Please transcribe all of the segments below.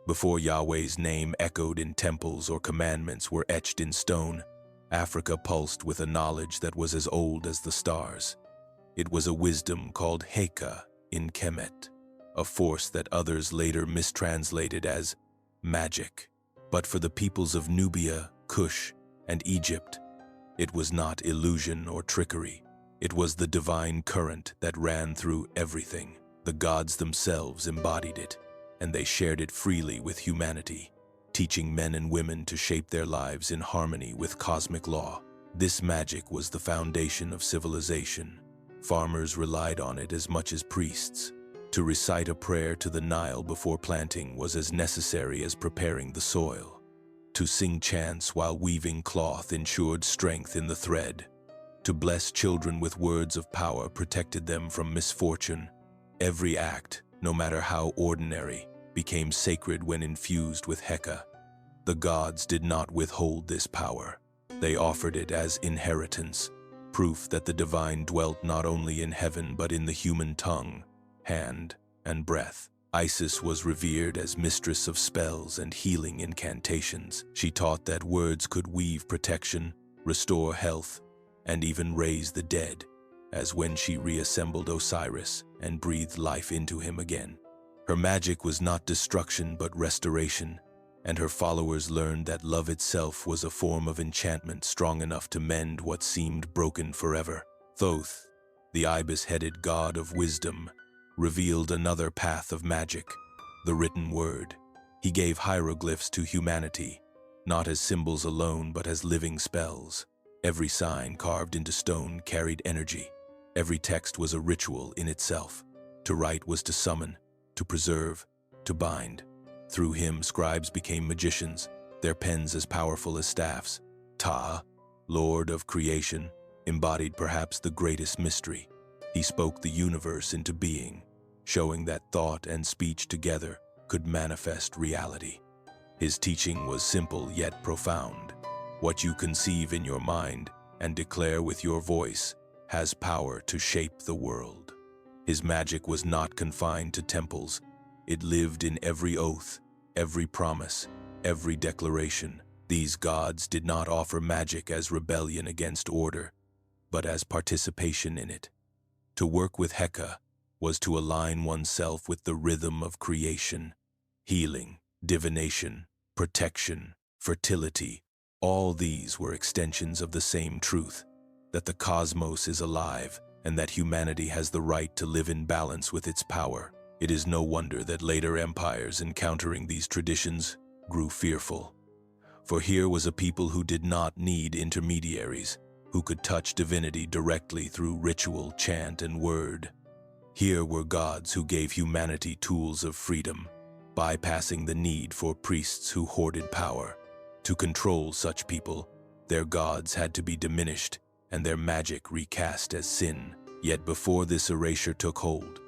Before Yahweh's name echoed in temples or commandments were etched in stone, Africa pulsed with a knowledge that was as old as the stars. It was a wisdom called Heka in Kemet, a force that others later mistranslated as magic. But for the peoples of Nubia, Cush, and Egypt, it was not illusion or trickery. It was the divine current that ran through everything. The gods themselves embodied it, and they shared it freely with humanity, teaching men and women to shape their lives in harmony with cosmic law. This magic was the foundation of civilization. Farmers relied on it as much as priests. To recite a prayer to the Nile before planting was as necessary as preparing the soil. To sing chants while weaving cloth ensured strength in the thread. To bless children with words of power protected them from misfortune. Every act, no matter how ordinary, became sacred when infused with Heka. The gods did not withhold this power. They offered it as inheritance, proof that the divine dwelt not only in heaven but in the human tongue, hand, and breath. Isis was revered as mistress of spells and healing incantations. She taught that words could weave protection, restore health, and even raise the dead, as when she reassembled Osiris and breathed life into him again. Her magic was not destruction but restoration, and her followers learned that love itself was a form of enchantment strong enough to mend what seemed broken forever. Thoth, the ibis-headed god of wisdom, revealed another path of magic, the written word. He gave hieroglyphs to humanity, not as symbols alone but as living spells. Every sign carved into stone carried energy. Every text was a ritual in itself. To write was to summon, to preserve, to bind. Through him, scribes became magicians, their pens as powerful as staffs. Ptah, Lord of creation, embodied perhaps the greatest mystery. He spoke the universe into being, showing that thought and speech together could manifest reality. His teaching was simple yet profound. What you conceive in your mind and declare with your voice has power to shape the world. His magic was not confined to temples. It lived in every oath, every promise, every declaration. These gods did not offer magic as rebellion against order, but as participation in it. To work with Heka was to align oneself with the rhythm of creation. Healing, divination, protection, fertility, all these were extensions of the same truth, that the cosmos is alive and that humanity has the right to live in balance with its power. It is no wonder that later empires, encountering these traditions, grew fearful. For here was a people who did not need intermediaries, who could touch divinity directly through ritual, chant, and word. Here were gods who gave humanity tools of freedom, bypassing the need for priests who hoarded power. To control such people, their gods had to be diminished and their magic recast as sin. Yet before this erasure took hold,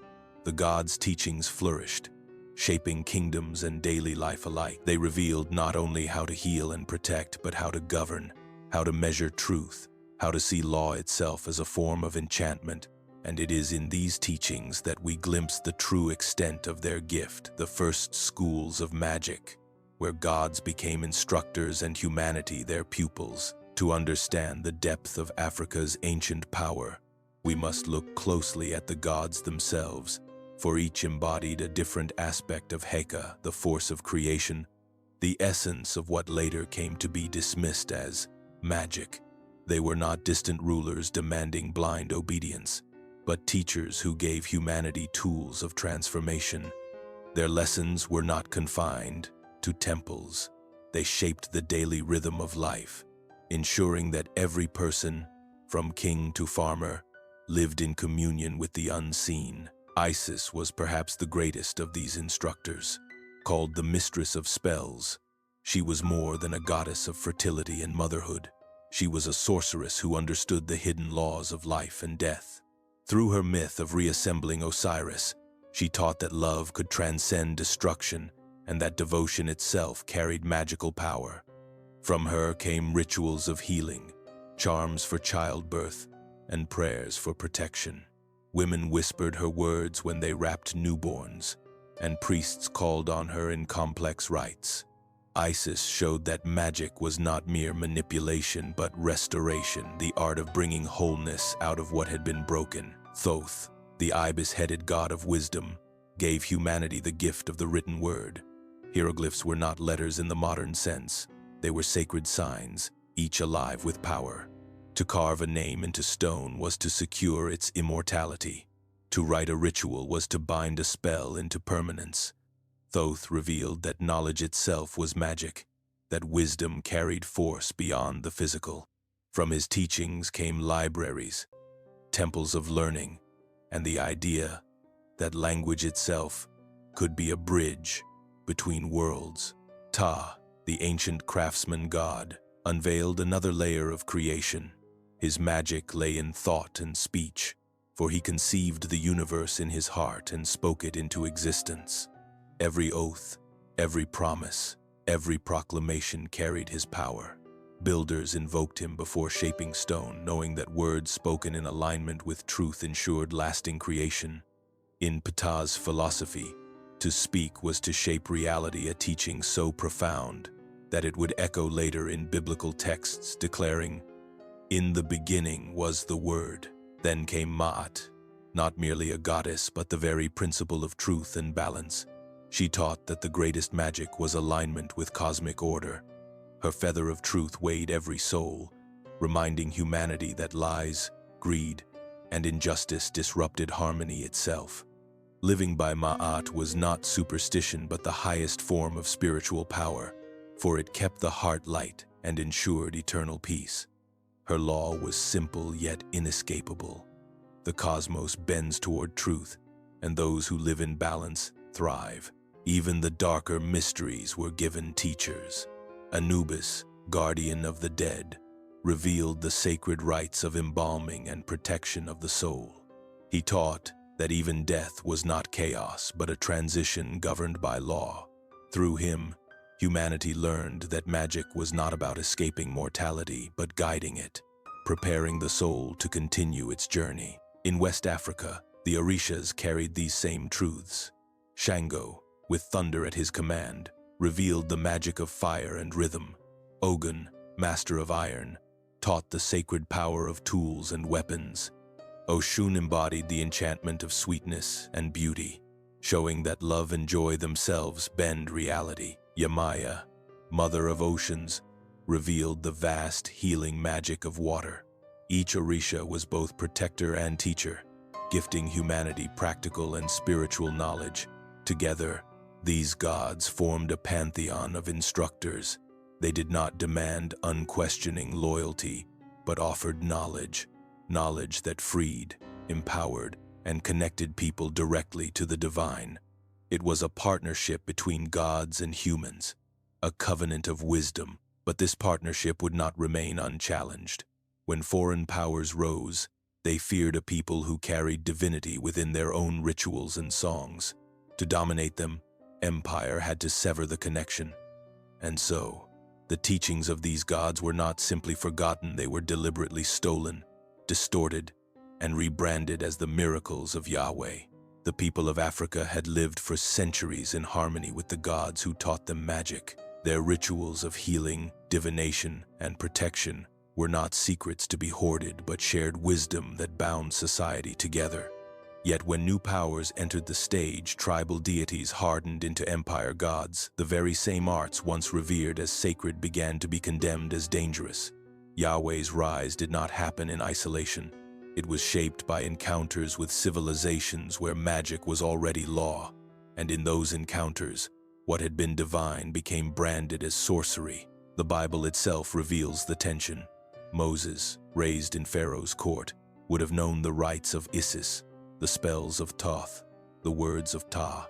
the gods' teachings flourished, shaping kingdoms and daily life alike. They revealed not only how to heal and protect, but how to govern, how to measure truth, how to see law itself as a form of enchantment. And it is in these teachings that we glimpse the true extent of their gift, the first schools of magic, where gods became instructors and humanity their pupils. To understand the depth of Africa's ancient power, we must look closely at the gods themselves, for each embodied a different aspect of Heka, the force of creation, the essence of what later came to be dismissed as magic. They were not distant rulers demanding blind obedience, but teachers who gave humanity tools of transformation. Their lessons were not confined to temples. They shaped the daily rhythm of life, ensuring that every person, from king to farmer, lived in communion with the unseen. Isis was perhaps the greatest of these instructors. Called the mistress of spells, she was more than a goddess of fertility and motherhood. She was a sorceress who understood the hidden laws of life and death. Through her myth of reassembling Osiris, she taught that love could transcend destruction and that devotion itself carried magical power. From her came rituals of healing, charms for childbirth, and prayers for protection. Women whispered her words when they wrapped newborns, and priests called on her in complex rites. Isis showed that magic was not mere manipulation but restoration, the art of bringing wholeness out of what had been broken. Thoth, the ibis-headed god of wisdom, gave humanity the gift of the written word. Hieroglyphs were not letters in the modern sense. They were sacred signs, each alive with power. To carve a name into stone was to secure its immortality. To write a ritual was to bind a spell into permanence. Thoth revealed that knowledge itself was magic, that wisdom carried force beyond the physical. From his teachings came libraries, temples of learning, and the idea that language itself could be a bridge between worlds. Ptah, the ancient craftsman god, unveiled another layer of creation. His magic lay in thought and speech, for he conceived the universe in his heart and spoke it into existence. Every oath, every promise, every proclamation carried his power. Builders invoked him before shaping stone, knowing that words spoken in alignment with truth ensured lasting creation. In Ptah's philosophy, to speak was to shape reality, a teaching so profound that it would echo later in biblical texts declaring, "In the beginning was the Word." Then came Ma'at, not merely a goddess but the very principle of truth and balance. She taught that the greatest magic was alignment with cosmic order. Her feather of truth weighed every soul, reminding humanity that lies, greed, and injustice disrupted harmony itself. Living by Ma'at was not superstition but the highest form of spiritual power, for it kept the heart light and ensured eternal peace. Her law was simple yet inescapable. The cosmos bends toward truth, and those who live in balance thrive. Even the darker mysteries were given teachers. Anubis, guardian of the dead, revealed the sacred rites of embalming and protection of the soul. He taught that even death was not chaos but a transition governed by law. Through him, humanity learned that magic was not about escaping mortality but guiding it, preparing the soul to continue its journey. In West Africa, the Orishas carried these same truths. Shango, with thunder at his command, revealed the magic of fire and rhythm. Ogun, master of iron, taught the sacred power of tools and weapons. Oshun embodied the enchantment of sweetness and beauty, showing that love and joy themselves bend reality. Yamaya, mother of oceans, revealed the vast healing magic of water. Each Orisha was both protector and teacher, gifting humanity practical and spiritual knowledge. Together, these gods formed a pantheon of instructors. They did not demand unquestioning loyalty, but offered knowledge that freed, empowered, and connected people directly to the divine. It was a partnership between gods and humans, a covenant of wisdom, but this partnership would not remain unchallenged. When foreign powers rose, they feared a people who carried divinity within their own rituals and songs. To dominate them, empire had to sever the connection. And so, the teachings of these gods were not simply forgotten, they were deliberately stolen, distorted, and rebranded as the miracles of Yahweh. The people of Africa had lived for centuries in harmony with the gods who taught them magic. Their rituals of healing, divination, and protection were not secrets to be hoarded but shared wisdom that bound society together. Yet when new powers entered the stage, tribal deities hardened into empire gods. The very same arts once revered as sacred began to be condemned as dangerous. Yahweh's rise did not happen in isolation. It was shaped by encounters with civilizations where magic was already law, and in those encounters, what had been divine became branded as sorcery. The Bible itself reveals the tension. Moses, raised in Pharaoh's court, would have known the rites of Isis, the spells of Thoth, the words of Ptah.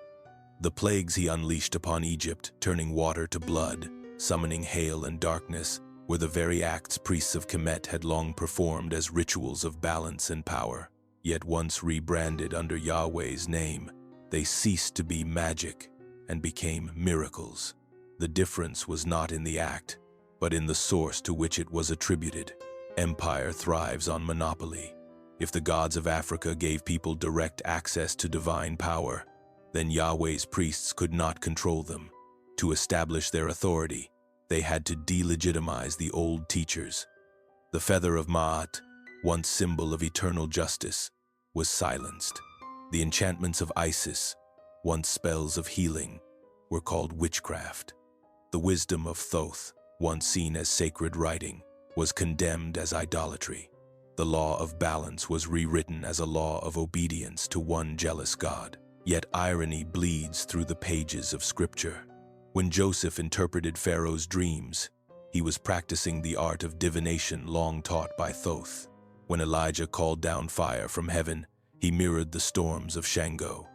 The plagues he unleashed upon Egypt, turning water to blood, summoning hail and darkness, were the very acts priests of Kemet had long performed as rituals of balance and power. Yet once rebranded under Yahweh's name, they ceased to be magic and became miracles. The difference was not in the act, but in the source to which it was attributed. Empire thrives on monopoly. If the gods of Africa gave people direct access to divine power, then Yahweh's priests could not control them. To establish their authority, they had to delegitimize the old teachers. The feather of Ma'at, once symbol of eternal justice, was silenced. The enchantments of Isis, once spells of healing, were called witchcraft. The wisdom of Thoth, once seen as sacred writing, was condemned as idolatry. The law of balance was rewritten as a law of obedience to one jealous God. Yet irony bleeds through the pages of Scripture. When Joseph interpreted Pharaoh's dreams, he was practicing the art of divination long taught by Thoth. When Elijah called down fire from heaven, he mirrored the storms of Shango.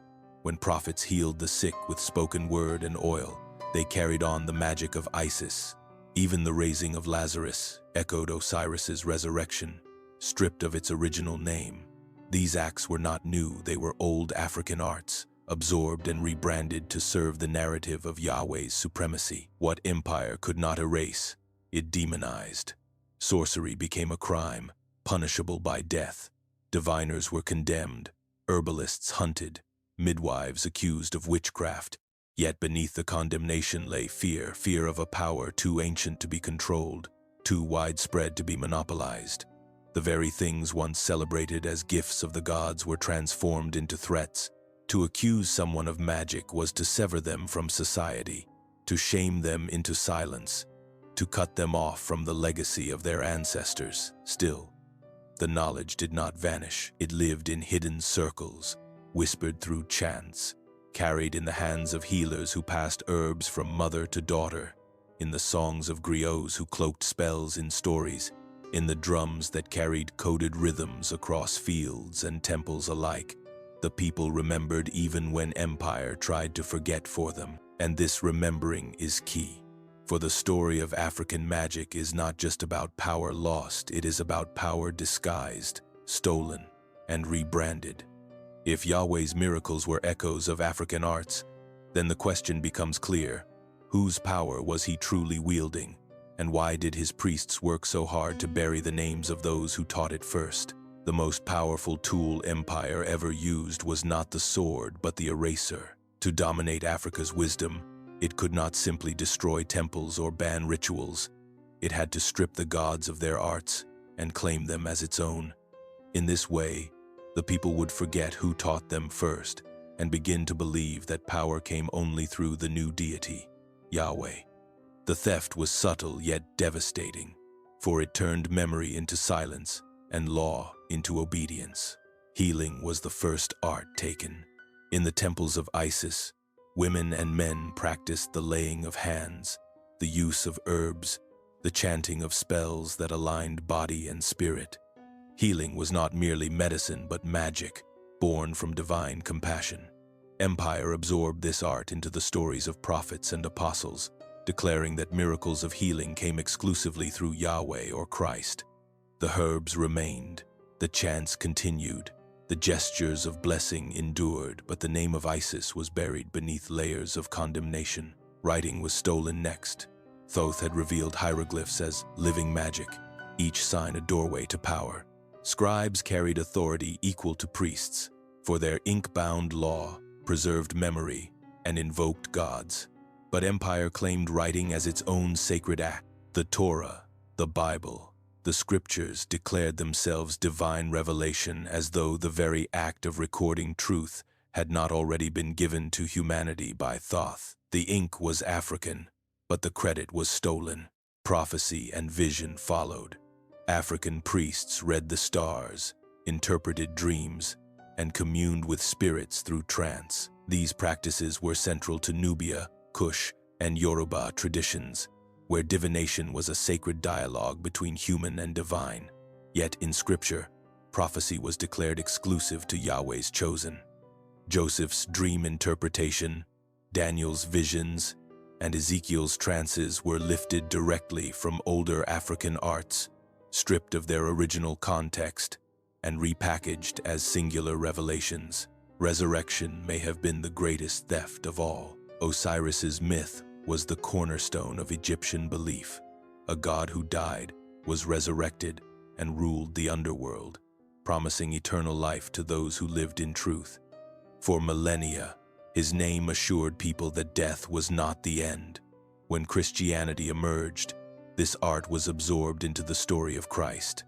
When prophets healed the sick with spoken word and oil, they carried on the magic of Isis. Even the raising of Lazarus echoed Osiris's resurrection, stripped of its original name. These acts were not new, they were old African arts, absorbed and rebranded to serve the narrative of Yahweh's supremacy. What empire could not erase, it demonized. Sorcery became a crime, punishable by death. Diviners were condemned, herbalists hunted, midwives accused of witchcraft. Yet beneath the condemnation lay fear, fear of a power too ancient to be controlled, too widespread to be monopolized. The very things once celebrated as gifts of the gods were transformed into threats. To accuse someone of magic was to sever them from society, to shame them into silence, to cut them off from the legacy of their ancestors. Still, the knowledge did not vanish. It lived in hidden circles, whispered through chants, carried in the hands of healers who passed herbs from mother to daughter, in the songs of griots who cloaked spells in stories, in the drums that carried coded rhythms across fields and temples alike. The people remembered even when empire tried to forget for them, and this remembering is key. For the story of African magic is not just about power lost, it is about power disguised, stolen, and rebranded. If Yahweh's miracles were echoes of African arts, then the question becomes clear: whose power was he truly wielding, and why did his priests work so hard to bury the names of those who taught it first? The most powerful tool empire ever used was not the sword, but the eraser. To dominate Africa's wisdom, it could not simply destroy temples or ban rituals. It had to strip the gods of their arts and claim them as its own. In this way, the people would forget who taught them first and begin to believe that power came only through the new deity, Yahweh. The theft was subtle yet devastating, for it turned memory into silence and law into obedience. Healing was the first art taken. In the temples of Isis, women and men practiced the laying of hands, the use of herbs, the chanting of spells that aligned body and spirit. Healing was not merely medicine but magic, born from divine compassion. Empire absorbed this art into the stories of prophets and apostles, declaring that miracles of healing came exclusively through Yahweh or Christ. The herbs remained, the chants continued, the gestures of blessing endured, but the name of Isis was buried beneath layers of condemnation. Writing was stolen next. Thoth had revealed hieroglyphs as living magic, each sign a doorway to power. Scribes carried authority equal to priests, for their ink-bound law preserved memory and invoked gods. But empire claimed writing as its own sacred act. The Torah, the Bible, the scriptures declared themselves divine revelation, as though the very act of recording truth had not already been given to humanity by Thoth. The ink was African, but the credit was stolen. Prophecy and vision followed. African priests read the stars, interpreted dreams, and communed with spirits through trance. These practices were central to Nubia, Kush, and Yoruba traditions, where divination was a sacred dialogue between human and divine. Yet in Scripture, prophecy was declared exclusive to Yahweh's chosen. Joseph's dream interpretation, Daniel's visions, and Ezekiel's trances were lifted directly from older African arts, stripped of their original context, and repackaged as singular revelations. Resurrection may have been the greatest theft of all. Osiris's myth was the cornerstone of Egyptian belief. A god who died, was resurrected, and ruled the underworld, promising eternal life to those who lived in truth. For millennia, His name assured people that death was not the end. When Christianity emerged, this art was absorbed into the story of Christ.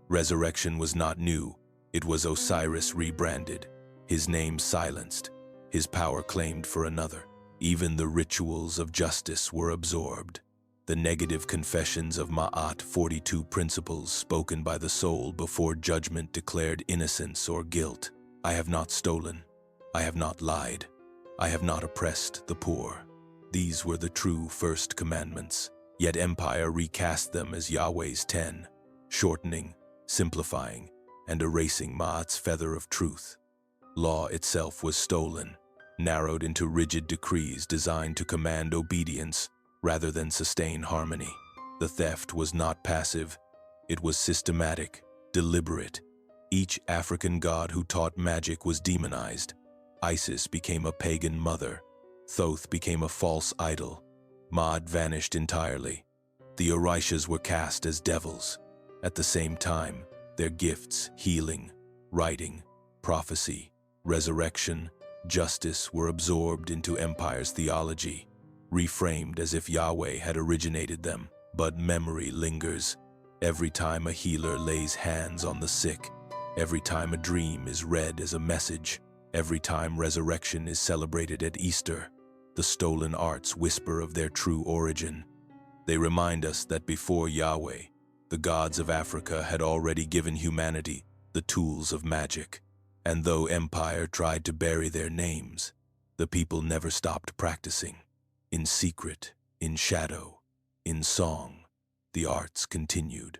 Resurrection was not new, it was Osiris rebranded, his name silenced, his power claimed for another. Even the rituals of justice were absorbed. The negative confessions of Ma'at, 42 principles spoken by the soul before judgment, declared innocence or guilt. I have not stolen. I have not lied. I have not oppressed the poor. These were the true first commandments. Yet empire recast them as Yahweh's 10, shortening, simplifying, and erasing Ma'at's feather of truth. Law itself was stolen, narrowed into rigid decrees designed to command obedience rather than sustain harmony. The theft was not passive, it was systematic, deliberate. Each African god who taught magic was demonized. Isis became a pagan mother. Thoth became a false idol. Ma'at vanished entirely. The Orishas were cast as devils. At the same time, their gifts, healing, writing, prophecy, resurrection, justice were absorbed into empire's theology, reframed as if Yahweh had originated them. But memory lingers. Every time a healer lays hands on the sick, every time a dream is read as a message, every time resurrection is celebrated at Easter, the stolen arts whisper of their true origin. They remind us that before Yahweh, the gods of Africa had already given humanity the tools of magic. And though empire tried to bury their names, the people never stopped practicing. In secret, in shadow, in song, the arts continued.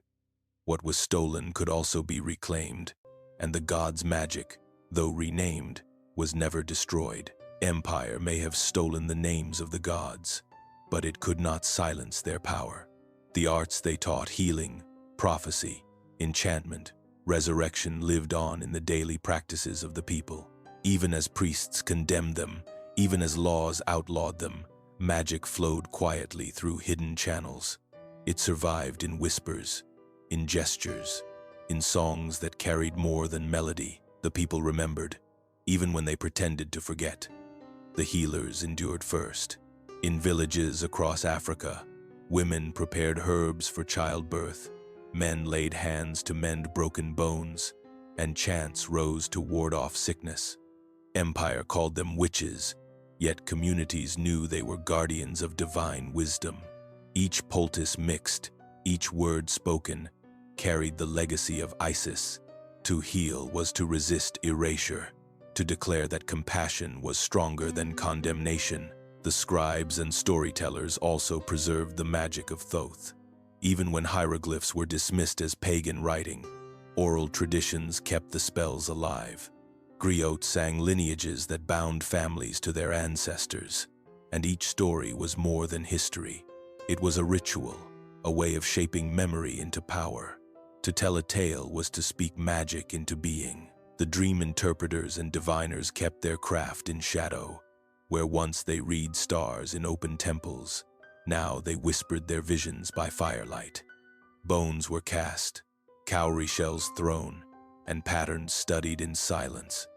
What was stolen could also be reclaimed, and the gods' magic, though renamed, was never destroyed. Empire may have stolen the names of the gods, but it could not silence their power. The arts they taught, healing, prophecy, enchantment, resurrection, lived on in the daily practices of the people. Even as priests condemned them, even as laws outlawed them, magic flowed quietly through hidden channels. It survived in whispers, in gestures, in songs that carried more than melody. The people remembered, even when they pretended to forget. The healers endured first. In villages across Africa, women prepared herbs for childbirth, men laid hands to mend broken bones, and chants rose to ward off sickness. Empire called them witches, yet communities knew they were guardians of divine wisdom. Each poultice mixed, each word spoken, carried the legacy of Isis. To heal was to resist erasure, to declare that compassion was stronger than condemnation. The scribes and storytellers also preserved the magic of Thoth. Even when hieroglyphs were dismissed as pagan writing, oral traditions kept the spells alive. Griots sang lineages that bound families to their ancestors, and each story was more than history. It was a ritual, a way of shaping memory into power. To tell a tale was to speak magic into being. The dream interpreters and diviners kept their craft in shadow. Where once they read stars in open temples, now they whispered their visions by firelight. Bones were cast, cowrie shells thrown, and patterns studied in silence.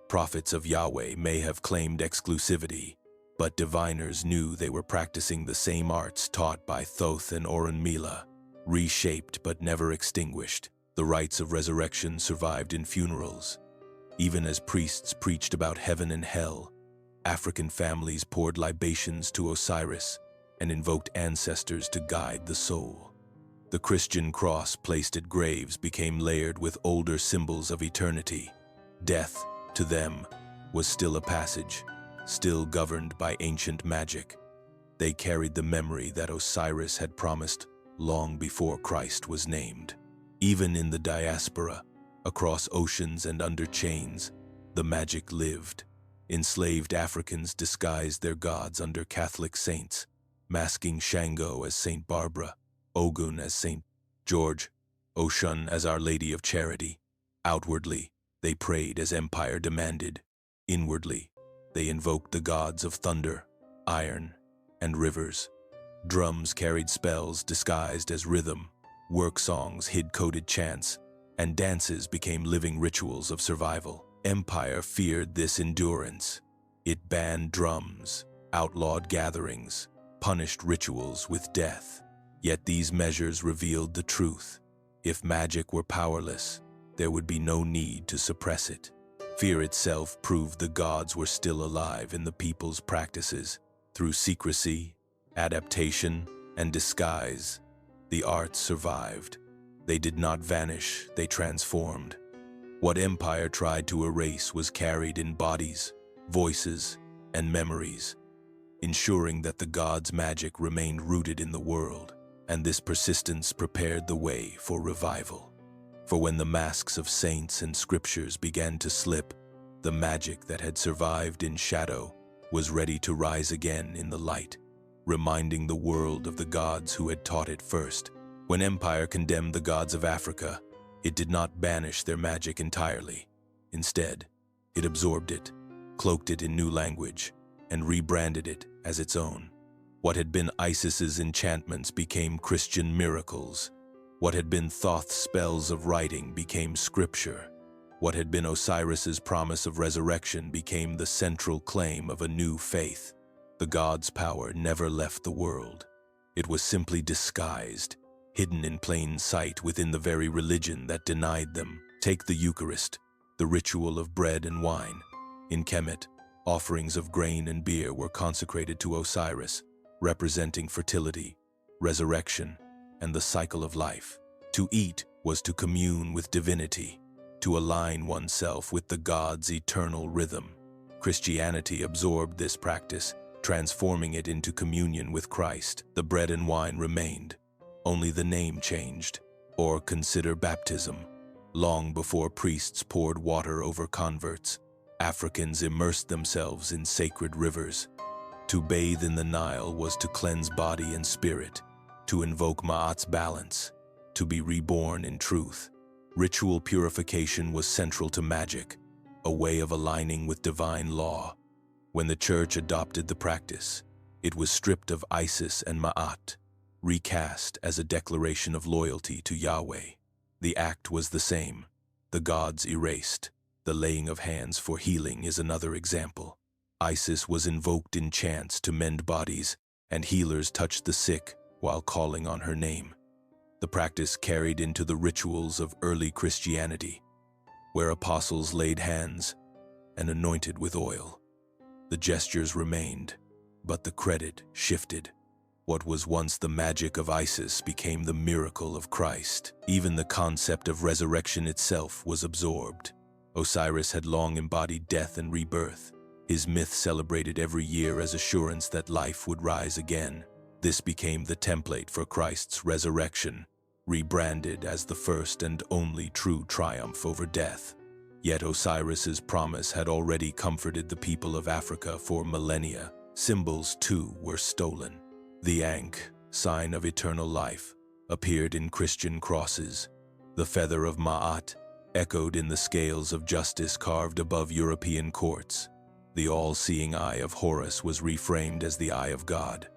Prophets of Yahweh may have claimed exclusivity, but diviners knew they were practicing the same arts taught by Thoth and Orunmila, reshaped but never extinguished. The rites of resurrection survived in funerals. Even as priests preached about heaven and hell, African families poured libations to Osiris and invoked ancestors to guide the soul. The Christian cross placed at graves became layered with older symbols of eternity. Death, to them, was still a passage, still governed by ancient magic. They carried the memory that Osiris had promised long before Christ was named. Even in the diaspora, across oceans and under chains, the magic lived. Enslaved Africans disguised their gods under Catholic saints, masking Shango as Saint Barbara, Ogun as Saint George, Oshun as Our Lady of Charity. Outwardly, they prayed as empire demanded. Inwardly, they invoked the gods of thunder, iron, and rivers. Drums carried spells disguised as rhythm, work songs hid coded chants, and dances became living rituals of survival. Empire feared this endurance. It banned drums, outlawed gatherings, punished rituals with death. Yet these measures revealed the truth. If magic were powerless, there would be no need to suppress it. Fear itself proved the gods were still alive in the people's practices. Through secrecy, adaptation, and disguise, the arts survived. They did not vanish, they transformed. What empire tried to erase was carried in bodies, voices, and memories, ensuring that the gods' magic remained rooted in the world, and this persistence prepared the way for revival. For when the masks of saints and scriptures began to slip, the magic that had survived in shadow was ready to rise again in the light, reminding the world of the gods who had taught it first. When empire condemned the gods of Africa, it did not banish their magic entirely. Instead, it absorbed it, cloaked it in new language, and rebranded it as its own. What had been Isis's enchantments became Christian miracles. What had been Thoth's spells of writing became scripture. What had been Osiris's promise of resurrection became the central claim of a new faith. The gods' power never left the world. It was simply disguised, hidden in plain sight within the very religion that denied them. Take the Eucharist, the ritual of bread and wine. In Kemet, offerings of grain and beer were consecrated to Osiris, representing fertility, resurrection, and the cycle of life. To eat was to commune with divinity, to align oneself with the gods' eternal rhythm. Christianity absorbed this practice, transforming it into communion with Christ. The bread and wine remained, only the name changed. Or consider baptism. Long before priests poured water over converts, Africans immersed themselves in sacred rivers. To bathe in the Nile was to cleanse body and spirit, to invoke Ma'at's balance, to be reborn in truth. Ritual purification was central to magic, a way of aligning with divine law. When the church adopted the practice, it was stripped of Isis and Ma'at, recast as a declaration of loyalty to Yahweh. The act was the same, the gods erased. The laying of hands for healing is another example. Isis was invoked in chants to mend bodies, and healers touched the sick while calling on her name. The practice carried into the rituals of early Christianity, where apostles laid hands and anointed with oil. The gestures remained, but the credit shifted. What was once the magic of Isis became the miracle of Christ. Even the concept of resurrection itself was absorbed. Osiris had long embodied death and rebirth. His myth celebrated every year as assurance that life would rise again. This became the template for Christ's resurrection, rebranded as the first and only true triumph over death. Yet Osiris's promise had already comforted the people of Africa for millennia. Symbols, too, were stolen. The Ankh, sign of eternal life, appeared in Christian crosses. The feather of Ma'at echoed in the scales of justice carved above European courts. The all-seeing eye of Horus was reframed as the eye of God.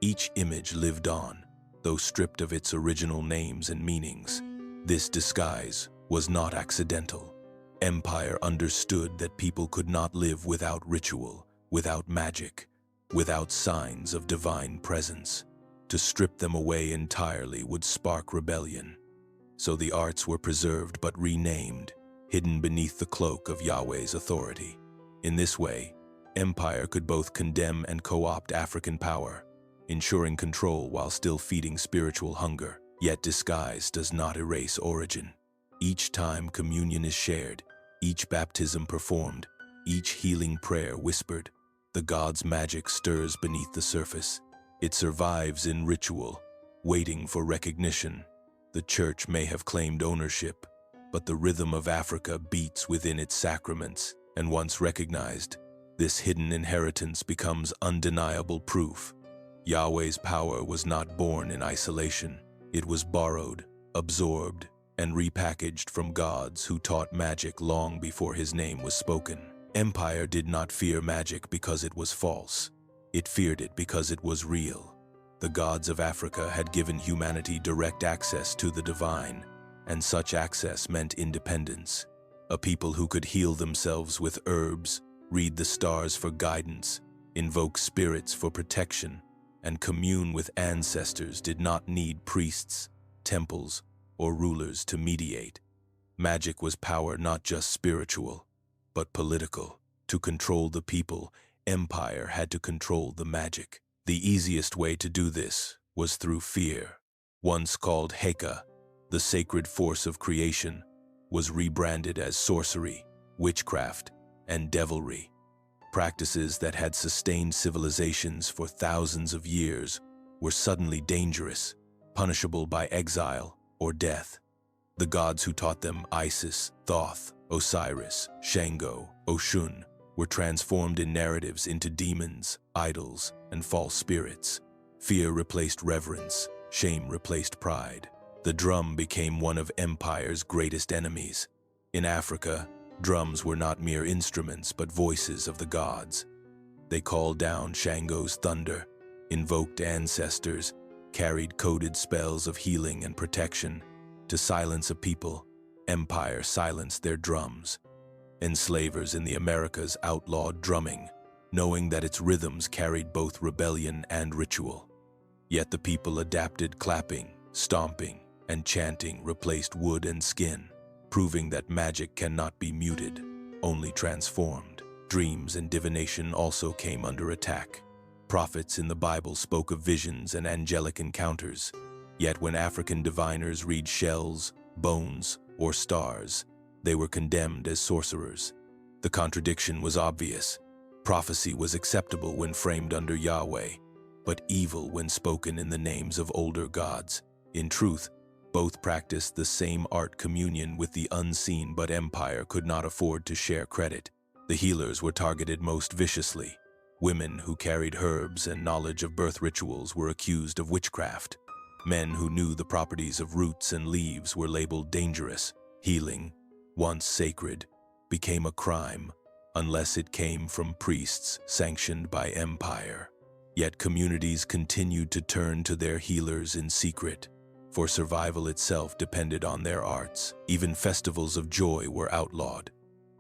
Each image lived on, though stripped of its original names and meanings. This disguise was not accidental. Empire understood that people could not live without ritual, without magic, without signs of divine presence. To strip them away entirely would spark rebellion. So the arts were preserved but renamed, hidden beneath the cloak of Yahweh's authority. In this way, empire could both condemn and co-opt African power, ensuring control while still feeding spiritual hunger. Yet disguise does not erase origin. Each time communion is shared, each baptism performed, each healing prayer whispered, the god's magic stirs beneath the surface. It survives in ritual, waiting for recognition. The church may have claimed ownership, but the rhythm of Africa beats within its sacraments, and once recognized, this hidden inheritance becomes undeniable proof. Yahweh's power was not born in isolation. It was borrowed, absorbed, and repackaged from gods who taught magic long before his name was spoken. Empire did not fear magic because it was false. It feared it because it was real. The gods of Africa had given humanity direct access to the divine, and such access meant independence. A people who could heal themselves with herbs, read the stars for guidance, invoke spirits for protection, and commune with ancestors did not need priests, temples, or rulers to mediate. Magic was power not just spiritual, but political. To control the people, empire had to control the magic. The easiest way to do this was through fear. Once called Heka, the sacred force of creation, was rebranded as sorcery, witchcraft, and devilry. Practices that had sustained civilizations for thousands of years were suddenly dangerous, punishable by exile or death. The gods who taught them, Isis, Thoth, Osiris, Shango, Oshun, were transformed in narratives into demons, idols, and false spirits. Fear replaced reverence, shame replaced pride. The drum became one of empire's greatest enemies. In Africa, drums were not mere instruments but voices of the gods. They called down Shango's thunder, invoked ancestors, carried coded spells of healing and protection. To silence a people, empire silenced their drums. Enslavers in the Americas outlawed drumming, knowing that its rhythms carried both rebellion and ritual. Yet the people adapted. Clapping, stomping, and chanting replaced wood and skin, proving that magic cannot be muted, only transformed. Dreams and divination also came under attack. Prophets in the Bible spoke of visions and angelic encounters. Yet when African diviners read shells, bones, or stars, they were condemned as sorcerers. The contradiction was obvious. Prophecy was acceptable when framed under Yahweh, but evil when spoken in the names of older gods. In truth, both practiced the same art communion with the unseen, but empire could not afford to share credit. The healers were targeted most viciously. Women who carried herbs and knowledge of birth rituals were accused of witchcraft. Men who knew the properties of roots and leaves were labeled dangerous. Healing, once sacred, became a crime unless it came from priests sanctioned by empire. Yet communities continued to turn to their healers in secret, for survival itself depended on their arts. Even festivals of joy were outlawed.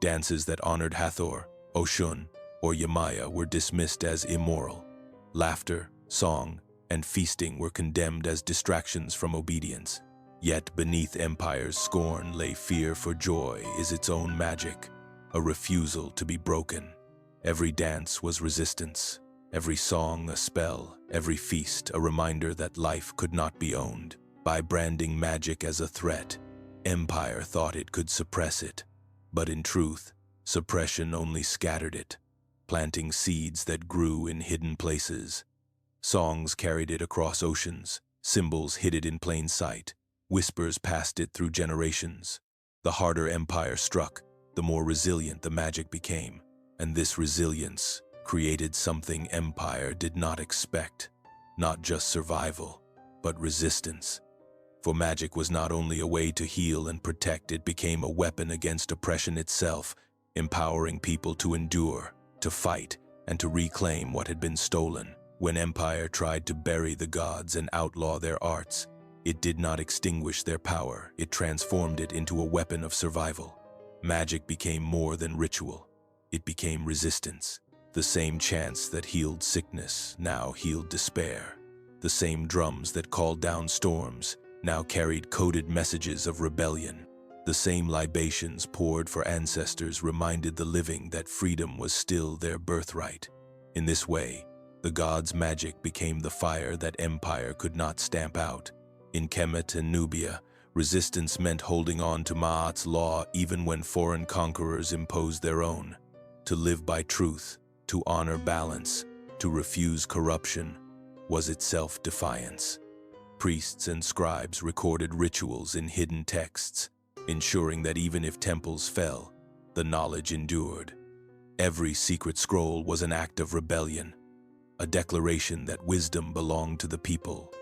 Dances that honored Hathor, Oshun, or Yemaya were dismissed as immoral. Laughter, song, and feasting were condemned as distractions from obedience. Yet beneath empire's scorn lay fear, for joy is its own magic, a refusal to be broken. Every dance was resistance, every song a spell, every feast a reminder that life could not be owned. By branding magic as a threat, empire thought it could suppress it. But in truth, suppression only scattered it, planting seeds that grew in hidden places. Songs carried it across oceans, symbols hid it in plain sight, whispers passed it through generations. The harder empire struck, the more resilient the magic became, and this resilience created something empire did not expect, not just survival, but resistance. For magic was not only a way to heal and protect, it became a weapon against oppression itself, empowering people to endure, to fight, and to reclaim what had been stolen. When empire tried to bury the gods and outlaw their arts, it did not extinguish their power, it transformed it into a weapon of survival. Magic became more than ritual. It became resistance. The same chants that healed sickness now healed despair. The same drums that called down storms now carried coded messages of rebellion. The same libations poured for ancestors reminded the living that freedom was still their birthright. In this way, the gods' magic became the fire that empire could not stamp out. In Kemet and Nubia, resistance meant holding on to Ma'at's law even when foreign conquerors imposed their own. To live by truth, to honor balance, to refuse corruption, was itself defiance. Priests and scribes recorded rituals in hidden texts, ensuring that even if temples fell, the knowledge endured. Every secret scroll was an act of rebellion, a declaration that wisdom belonged to the people,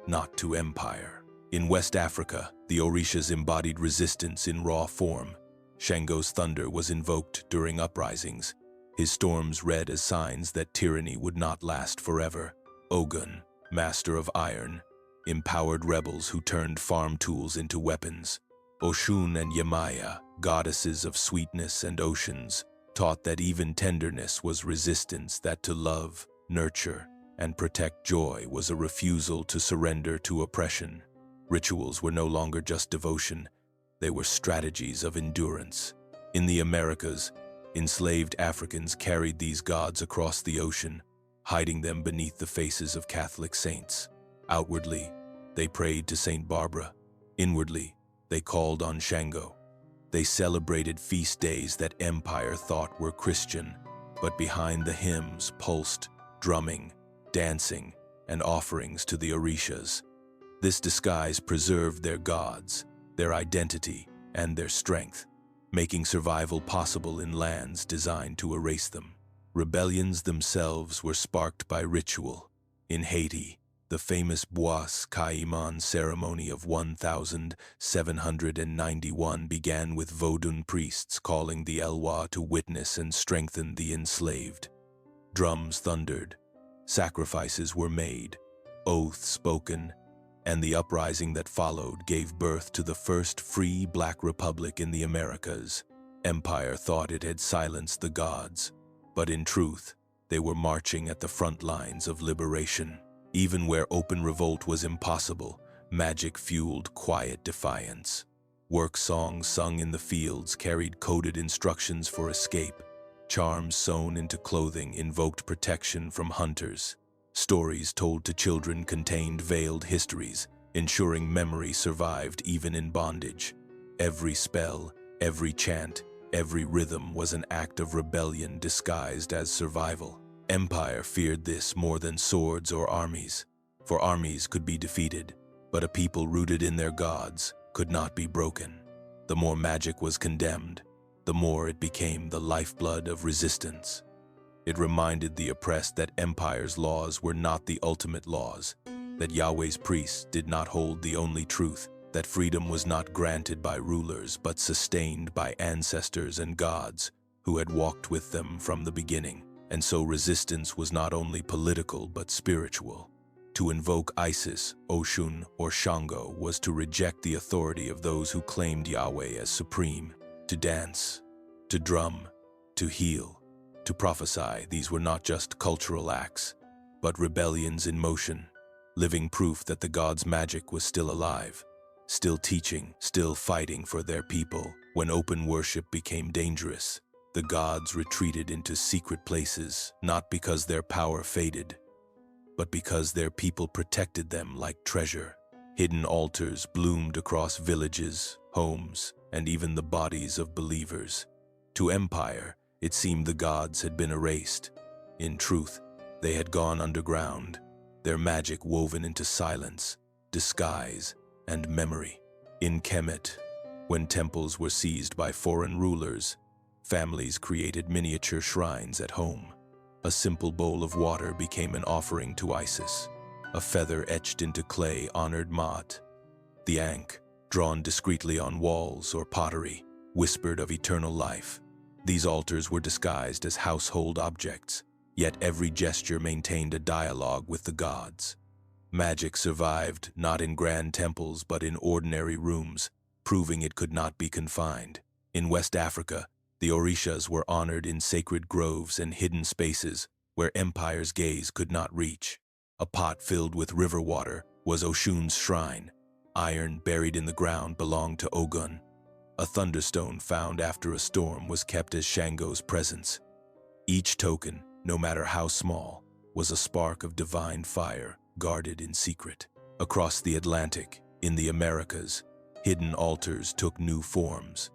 not to empire. In West Africa, the Orishas embodied resistance in raw form. Shango's thunder was invoked during uprisings, his storms read as signs that tyranny would not last forever. Ogun, master of iron, empowered rebels who turned farm tools into weapons. Oshun and Yemaya, goddesses of sweetness and oceans, taught that even tenderness was resistance, that to love, nurture, and protect joy was a refusal to surrender to oppression. Rituals were no longer just devotion, they were strategies of endurance. In the Americas, enslaved Africans carried these gods across the ocean, hiding them beneath the faces of Catholic saints. Outwardly, they prayed to Saint Barbara. Inwardly, they called on Shango. They celebrated feast days that empire thought were Christian, but behind the hymns pulsed drumming, dancing, and offerings to the Orishas. This disguise preserved their gods, their identity, and their strength, making survival possible in lands designed to erase them. Rebellions themselves were sparked by ritual. In Haiti, the famous Bois Caiman ceremony of 1791 began with Vodun priests calling the Elwha to witness and strengthen the enslaved. Drums thundered, sacrifices were made, oaths spoken, and the uprising that followed gave birth to the first free Black republic in the Americas. Empire thought it had silenced the gods, but in truth, they were marching at the front lines of liberation. Even where open revolt was impossible, magic fueled quiet defiance. Work songs sung in the fields carried coded instructions for escape. Charms sewn into clothing invoked protection from hunters. Stories told to children contained veiled histories, ensuring memory survived even in bondage. Every spell, every chant, every rhythm was an act of rebellion disguised as survival. Empire feared this more than swords or armies, for armies could be defeated, but a people rooted in their gods could not be broken. The more magic was condemned, the more it became the lifeblood of resistance. It reminded the oppressed that empire's laws were not the ultimate laws, that Yahweh's priests did not hold the only truth, that freedom was not granted by rulers but sustained by ancestors and gods who had walked with them from the beginning. And so resistance was not only political but spiritual. To invoke Isis, Oshun, or Shango was to reject the authority of those who claimed Yahweh as supreme. To dance, to drum, to heal, to prophesy, these were not just cultural acts, but rebellions in motion, living proof that the gods' magic was still alive, still teaching, still fighting for their people. When open worship became dangerous, the gods retreated into secret places, not because their power faded, but because their people protected them like treasure. Hidden altars bloomed across villages, homes, and even the bodies of believers. To empire, it seemed the gods had been erased. In truth, they had gone underground, their magic woven into silence, disguise, and memory. In Kemet, when temples were seized by foreign rulers, families created miniature shrines at home. A simple bowl of water became an offering to Isis. A feather etched into clay honored Maat. The Ankh, drawn discreetly on walls or pottery, whispered of eternal life. These altars were disguised as household objects, yet every gesture maintained a dialogue with the gods. Magic survived not in grand temples but in ordinary rooms, proving it could not be confined. In West Africa, the Orishas were honored in sacred groves and hidden spaces where empire's gaze could not reach. A pot filled with river water was Oshun's shrine. Iron buried in the ground belonged to Ogun. A thunderstone found after a storm was kept as Shango's presence. Each token, no matter how small, was a spark of divine fire guarded in secret. Across the Atlantic, in the Americas, hidden altars took new forms.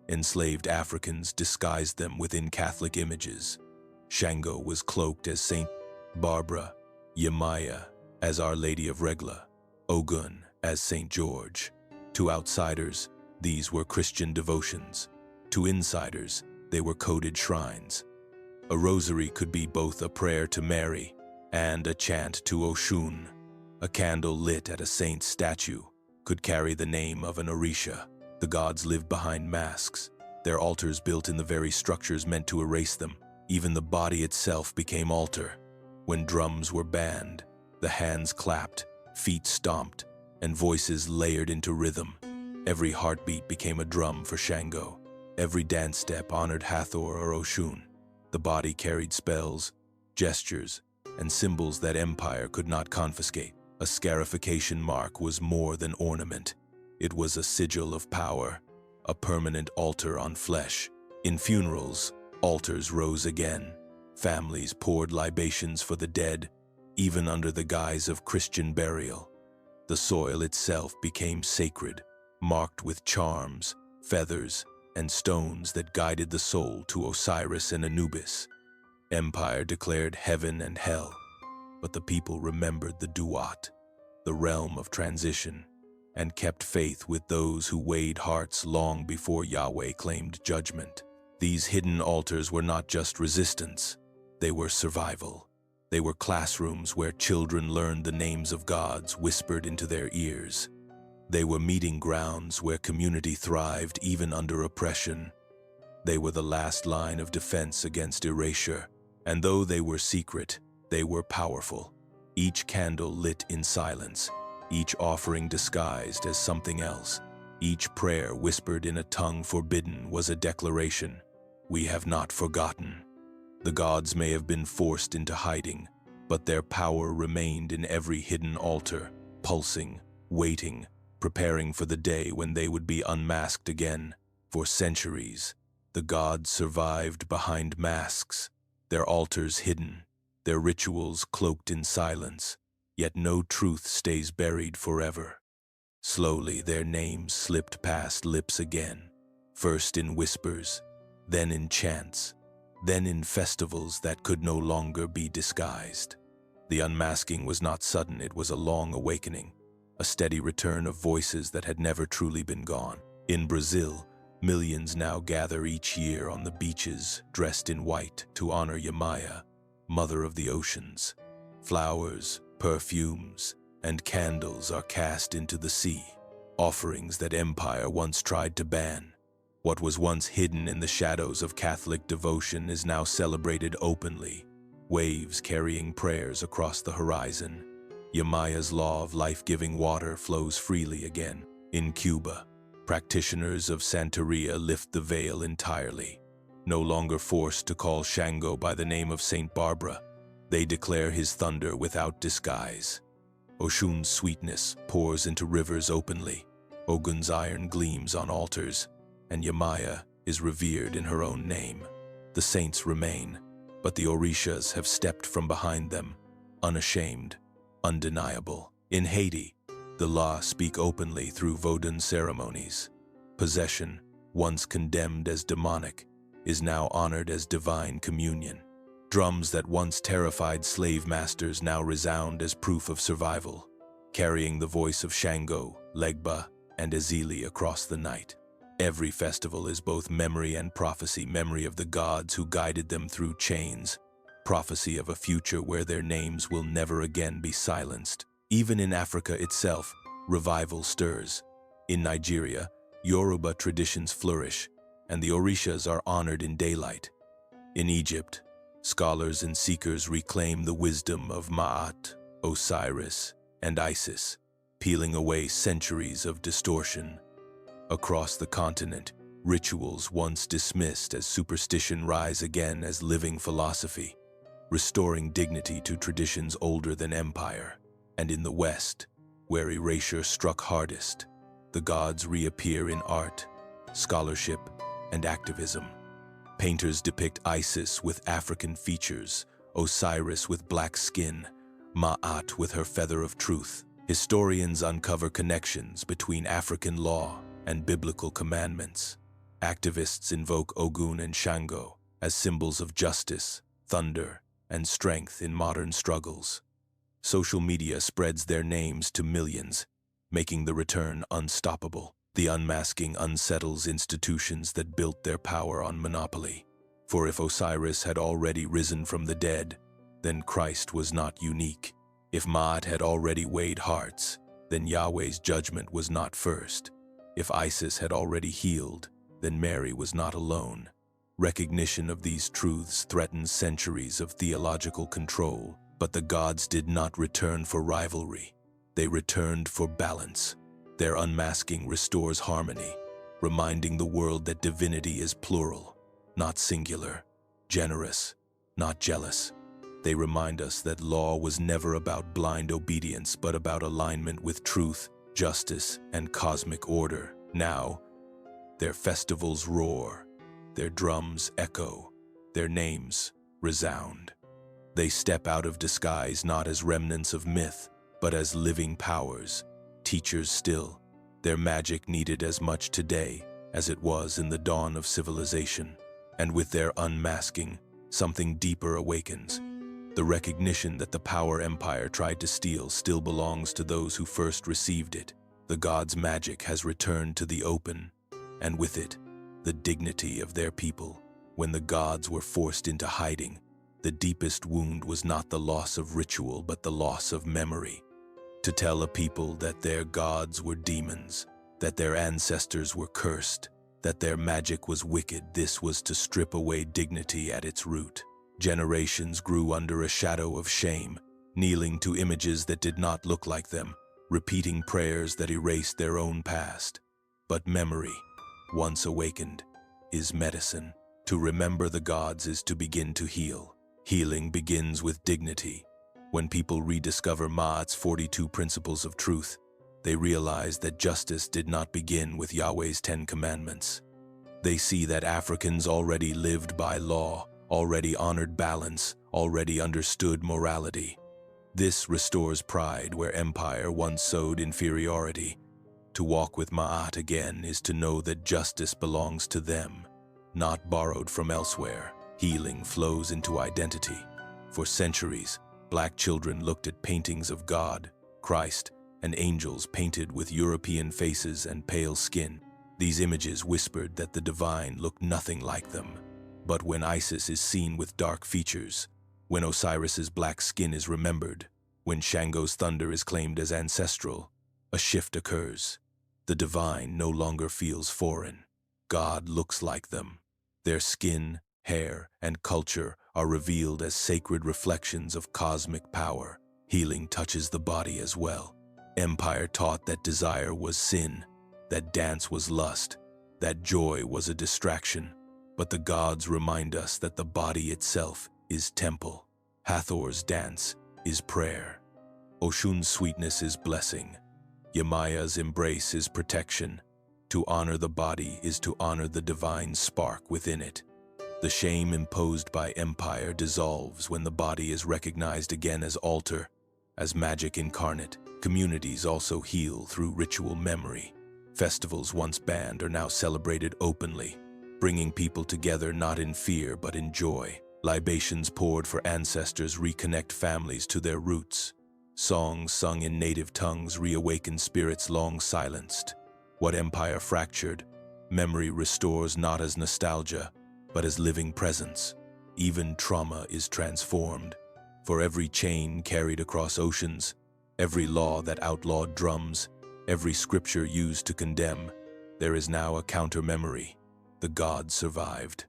Enslaved Africans disguised them within Catholic images. Shango was cloaked as Saint Barbara, Yemaya as Our Lady of Regla, Ogun as Saint George. To outsiders, these were Christian devotions. To insiders, they were coded shrines. A rosary could be both a prayer to Mary and a chant to Oshun. A candle lit at a saint's statue could carry the name of an Orisha. The gods lived behind masks, their altars built in the very structures meant to erase them. Even the body itself became altar. When drums were banned, the hands clapped, feet stomped, and voices layered into rhythm. Every heartbeat became a drum for Shango. Every dance step honored Hathor or Oshun. The body carried spells, gestures, and symbols that empire could not confiscate. A scarification mark was more than ornament. It was a sigil of power, a permanent altar on flesh. In funerals, altars rose again. Families poured libations for the dead, even under the guise of Christian burial. The soil itself became sacred, marked with charms, feathers, and stones that guided the soul to Osiris and Anubis. Empire declared heaven and hell, but the people remembered the Duat, the realm of transition, and kept faith with those who weighed hearts long before Yahweh claimed judgment. These hidden altars were not just resistance, they were survival. They were classrooms where children learned the names of gods whispered into their ears. They were meeting grounds where community thrived even under oppression. They were the last line of defense against erasure, and though they were secret, they were powerful. Each candle lit in silence, each offering disguised as something else, each prayer whispered in a tongue forbidden was a declaration. We have not forgotten. The gods may have been forced into hiding, but their power remained in every hidden altar, pulsing, waiting, preparing for the day when they would be unmasked again. For centuries, the gods survived behind masks, their altars hidden, their rituals cloaked in silence, yet no truth stays buried forever. Slowly, their names slipped past lips again, first in whispers, then in chants, then in festivals that could no longer be disguised. The unmasking was not sudden, it was a long awakening, a steady return of voices that had never truly been gone. In Brazil, millions now gather each year on the beaches, dressed in white, to honor Yamaya, mother of the oceans. Flowers, perfumes, and candles are cast into the sea, offerings that empire once tried to ban. What was once hidden in the shadows of Catholic devotion is now celebrated openly, waves carrying prayers across the horizon. Yamaya's law of life-giving water flows freely again. In Cuba, practitioners of Santeria lift the veil entirely. No longer forced to call Shango by the name of Saint Barbara, they declare his thunder without disguise. Oshun's sweetness pours into rivers openly. Ogun's iron gleams on altars, and Yamaya is revered in her own name. The saints remain, but the Orishas have stepped from behind them, unashamed, undeniable. In Haiti, the law speak openly through Vodun ceremonies. Possession, once condemned as demonic, is now honored as divine communion. Drums that once terrified slave masters now resound as proof of survival, carrying the voice of Shango, Legba, and Ezili across the night. Every festival is both memory and prophecy, memory of the gods who guided them through chains, prophecy of a future where their names will never again be silenced. Even in Africa itself, revival stirs. In Nigeria, Yoruba traditions flourish, and the Orishas are honored in daylight. In Egypt, scholars and seekers reclaim the wisdom of Ma'at, Osiris, and Isis, peeling away centuries of distortion. Across the continent, rituals once dismissed as superstition rise again as living philosophy, restoring dignity to traditions older than empire. And in the West, where erasure struck hardest, the gods reappear in art, scholarship, and activism. Painters depict Isis with African features, Osiris with black skin, Ma'at with her feather of truth. Historians uncover connections between African law and biblical commandments. Activists invoke Ogun and Shango as symbols of justice, thunder, and strength in modern struggles. Social media spreads their names to millions, making the return unstoppable. The unmasking unsettles institutions that built their power on monopoly. For if Osiris had already risen from the dead, then Christ was not unique. If Ma'at had already weighed hearts, then Yahweh's judgment was not first. If Isis had already healed, then Mary was not alone. Recognition of these truths threatens centuries of theological control, but the gods did not return for rivalry. They returned for balance. Their unmasking restores harmony, reminding the world that divinity is plural, not singular, generous, not jealous. They remind us that law was never about blind obedience, but about alignment with truth, justice, and cosmic order. Now, their festivals roar, their drums echo, their names resound. They step out of disguise not as remnants of myth, but as living powers, teachers still. Their magic needed as much today as it was in the dawn of civilization. And with their unmasking, something deeper awakens. The recognition that the power empire tried to steal still belongs to those who first received it. The gods' magic has returned to the open, and with it, the dignity of their people. When the gods were forced into hiding, the deepest wound was not the loss of ritual, but the loss of memory. To tell a people that their gods were demons, that their ancestors were cursed, that their magic was wicked, this was to strip away dignity at its root. Generations grew under a shadow of shame, kneeling to images that did not look like them, repeating prayers that erased their own past. But memory, once awakened, is medicine. To remember the gods is to begin to heal. Healing begins with dignity. When people rediscover Ma'at's 42 principles of truth, they realize that justice did not begin with Yahweh's 10 commandments. They see that Africans already lived by law, already honored balance, already understood morality. This restores pride where empire once sowed inferiority. To walk with Ma'at again is to know that justice belongs to them, not borrowed from elsewhere. Healing flows into identity. For centuries, Black children looked at paintings of God, Christ, and angels painted with European faces and pale skin. These images whispered that the divine looked nothing like them. But when Isis is seen with dark features, when Osiris's black skin is remembered, when Shango's thunder is claimed as ancestral, a shift occurs. The divine no longer feels foreign. God looks like them. Their skin, hair, and culture are revealed as sacred reflections of cosmic power. Healing touches the body as well. Empire taught that desire was sin, that dance was lust, that joy was a distraction. But the gods remind us that the body itself is temple. Hathor's dance is prayer. Oshun's sweetness is blessing. Yemaya's embrace is protection. To honor the body is to honor the divine spark within it. The shame imposed by empire dissolves when the body is recognized again as altar, as magic incarnate. Communities also heal through ritual memory. Festivals once banned are now celebrated openly, bringing people together not in fear but in joy. Libations poured for ancestors reconnect families to their roots. Songs sung in native tongues reawaken spirits long silenced. What empire fractured, memory restores not as nostalgia, but as living presence. Even trauma is transformed. For every chain carried across oceans, every law that outlawed drums, every scripture used to condemn, there is now a counter-memory. The gods survived.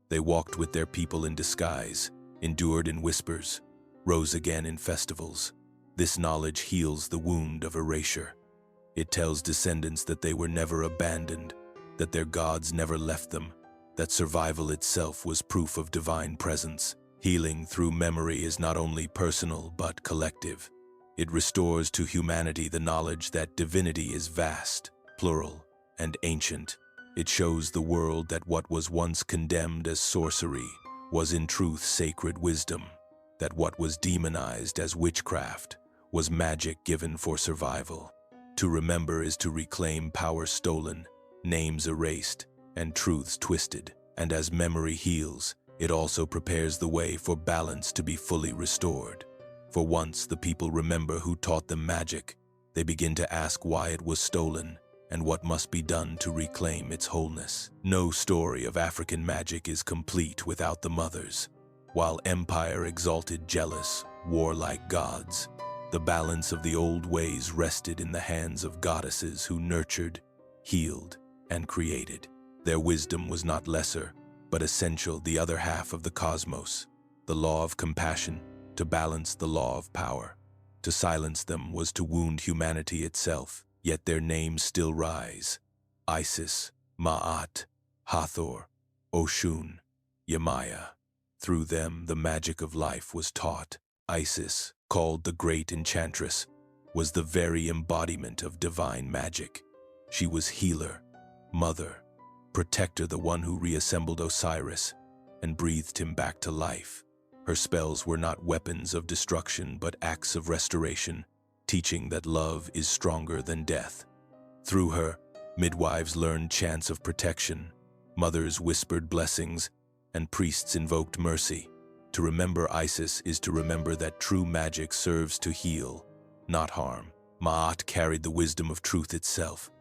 They walked with their people in disguise, endured in whispers, rose again in festivals. This knowledge heals the wound of erasure. It tells descendants that they were never abandoned, that their gods never left them, that survival itself was proof of divine presence. Healing through memory is not only personal but collective. It restores to humanity the knowledge that divinity is vast, plural, and ancient. It shows the world that what was once condemned as sorcery was in truth sacred wisdom, that what was demonized as witchcraft was magic given for survival. To remember is to reclaim power stolen, names erased, and truths twisted. And as memory heals, it also prepares the way for balance to be fully restored. For once the people remember who taught them magic, they begin to ask why it was stolen and what must be done to reclaim its wholeness. No story of African magic is complete without the mothers. While empire exalted jealous, warlike gods, the balance of the old ways rested in the hands of goddesses who nurtured, healed, and created. Their wisdom was not lesser, but essential, the other half of the cosmos, the law of compassion, to balance the law of power. To silence them was to wound humanity itself, yet their names still rise. Isis, Ma'at, Hathor, Oshun, Yemaya. Through them the magic of life was taught. Isis, called the Great Enchantress, was the very embodiment of divine magic. She was healer, mother, protector, the one who reassembled Osiris and breathed him back to life. Her spells were not weapons of destruction but acts of restoration, teaching that love is stronger than death. Through her, midwives learned chants of protection, mothers whispered blessings, and priests invoked mercy. To remember Isis is to remember that true magic serves to heal, not harm. Ma'at carried the wisdom of truth itself.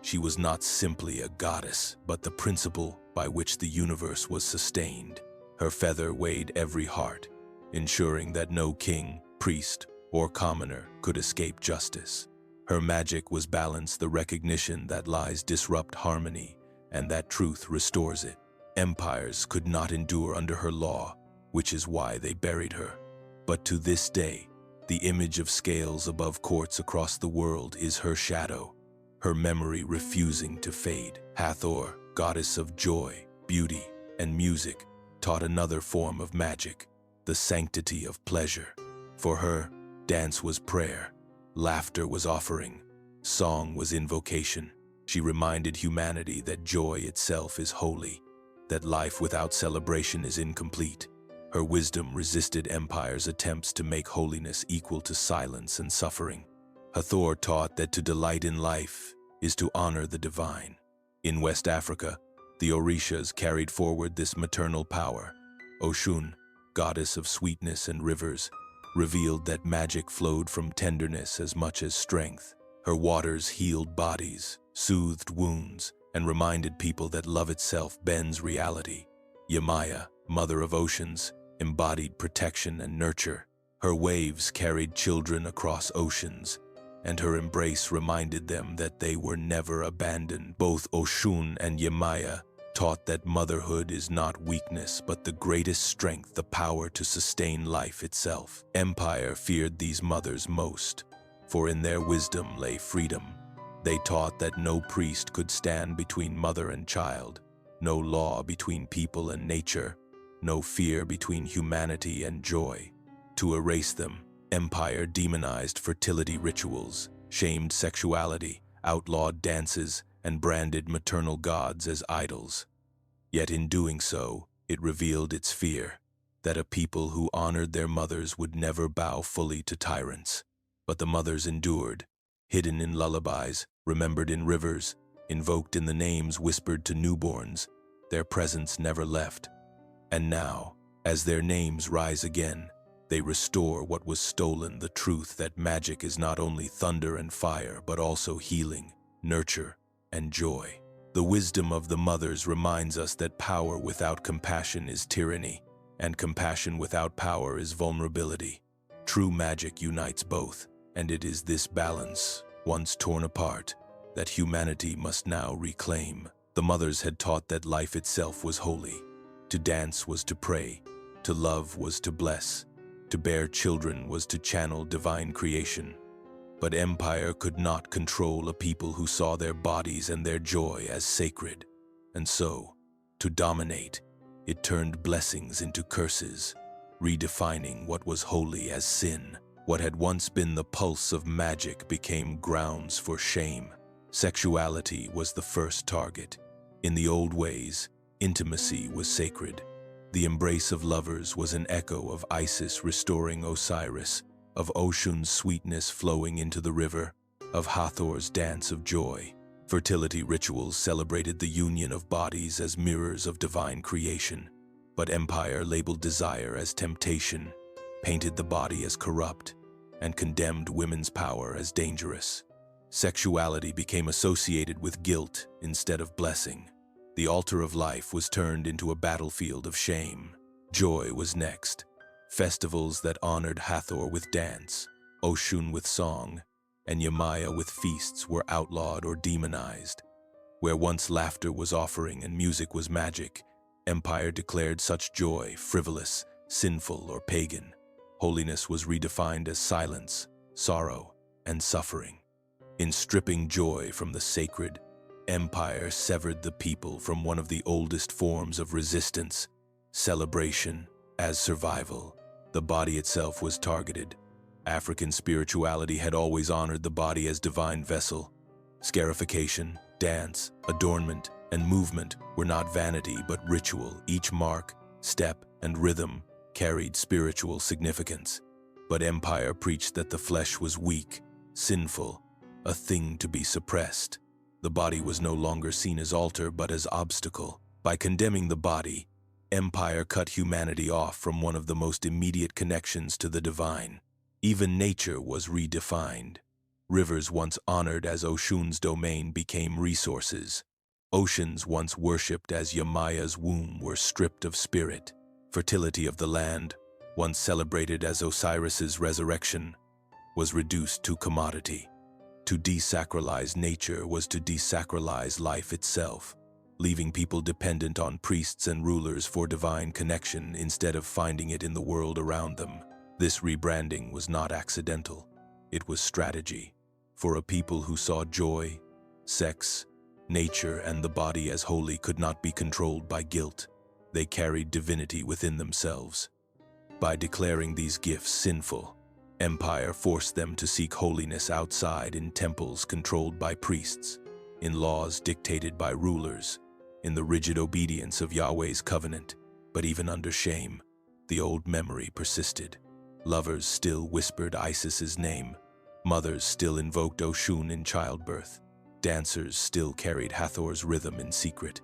She was not simply a goddess, but the principle by which the universe was sustained. Her feather weighed every heart, ensuring that no king, priest, or commoner could escape justice. Her magic was balance, the recognition that lies disrupt harmony and that truth restores it. Empires could not endure under her law, which is why they buried her. But to this day, the image of scales above courts across the world is her shadow, her memory refusing to fade. Hathor, goddess of joy, beauty, and music, taught another form of magic, the sanctity of pleasure. For her, dance was prayer, laughter was offering, song was invocation. She reminded humanity that joy itself is holy, that life without celebration is incomplete. Her wisdom resisted empires' attempts to make holiness equal to silence and suffering. Hathor taught that to delight in life is to honor the divine. In West Africa, the Orishas carried forward this maternal power. Oshun, goddess of sweetness and rivers, revealed that magic flowed from tenderness as much as strength. Her waters healed bodies, soothed wounds, and reminded people that love itself bends reality. Yemaya, mother of oceans, embodied protection and nurture. Her waves carried children across oceans, and her embrace reminded them that they were never abandoned. Both Oshun and Yemaya taught that motherhood is not weakness but the greatest strength, the power to sustain life itself. Empire feared these mothers most, for in their wisdom lay freedom. They taught that no priest could stand between mother and child, no law between people and nature, no fear between humanity and joy. To erase them, empire demonized fertility rituals, shamed sexuality, outlawed dances, and branded maternal gods as idols. Yet in doing so, it revealed its fear, that a people who honored their mothers would never bow fully to tyrants. But the mothers endured, hidden in lullabies, remembered in rivers, invoked in the names whispered to newborns. Their presence never left. And now, as their names rise again, they restore what was stolen, the truth that magic is not only thunder and fire, but also healing, nurture, and joy. The wisdom of the mothers reminds us that power without compassion is tyranny, and compassion without power is vulnerability. True magic unites both, and it is this balance, once torn apart, that humanity must now reclaim. The mothers had taught that life itself was holy. To dance was to pray, to love was to bless, to bear children was to channel divine creation. But empire could not control a people who saw their bodies and their joy as sacred. And so, to dominate, it turned blessings into curses, redefining what was holy as sin. What had once been the pulse of magic became grounds for shame. Sexuality was the first target. In the old ways, intimacy was sacred. The embrace of lovers was an echo of Isis restoring Osiris, of Oshun's sweetness flowing into the river, of Hathor's dance of joy. Fertility rituals celebrated the union of bodies as mirrors of divine creation. But empire labeled desire as temptation, painted the body as corrupt, and condemned women's power as dangerous. Sexuality became associated with guilt instead of blessing. The altar of life was turned into a battlefield of shame. Joy was next. Festivals that honored Hathor with dance, Oshun with song, and Yemaya with feasts were outlawed or demonized. Where once laughter was offering and music was magic, empire declared such joy frivolous, sinful, or pagan. Holiness was redefined as silence, sorrow, and suffering. In stripping joy from the sacred, Empire severed the people from one of the oldest forms of resistance, celebration, as survival. The body itself was targeted. African spirituality had always honored the body as divine vessel. Scarification, dance, adornment, and movement were not vanity but ritual. Each mark, step, and rhythm carried spiritual significance. But Empire preached that the flesh was weak, sinful, a thing to be suppressed. The body was no longer seen as altar but as obstacle. By condemning the body, Empire cut humanity off from one of the most immediate connections to the divine. Even nature was redefined. Rivers once honored as Oshun's domain became resources. Oceans once worshipped as Yamaya's womb were stripped of spirit. Fertility of the land, once celebrated as Osiris's resurrection, was reduced to commodity. To desacralize nature was to desacralize life itself, leaving people dependent on priests and rulers for divine connection instead of finding it in the world around them. This rebranding was not accidental. It was strategy. For a people who saw joy, sex, nature, and the body as holy could not be controlled by guilt, they carried divinity within themselves. By declaring these gifts sinful, Empire forced them to seek holiness outside in temples controlled by priests, in laws dictated by rulers, in the rigid obedience of Yahweh's covenant. But even under shame, the old memory persisted. Lovers still whispered Isis's name. Mothers still invoked Oshun in childbirth. Dancers still carried Hathor's rhythm in secret.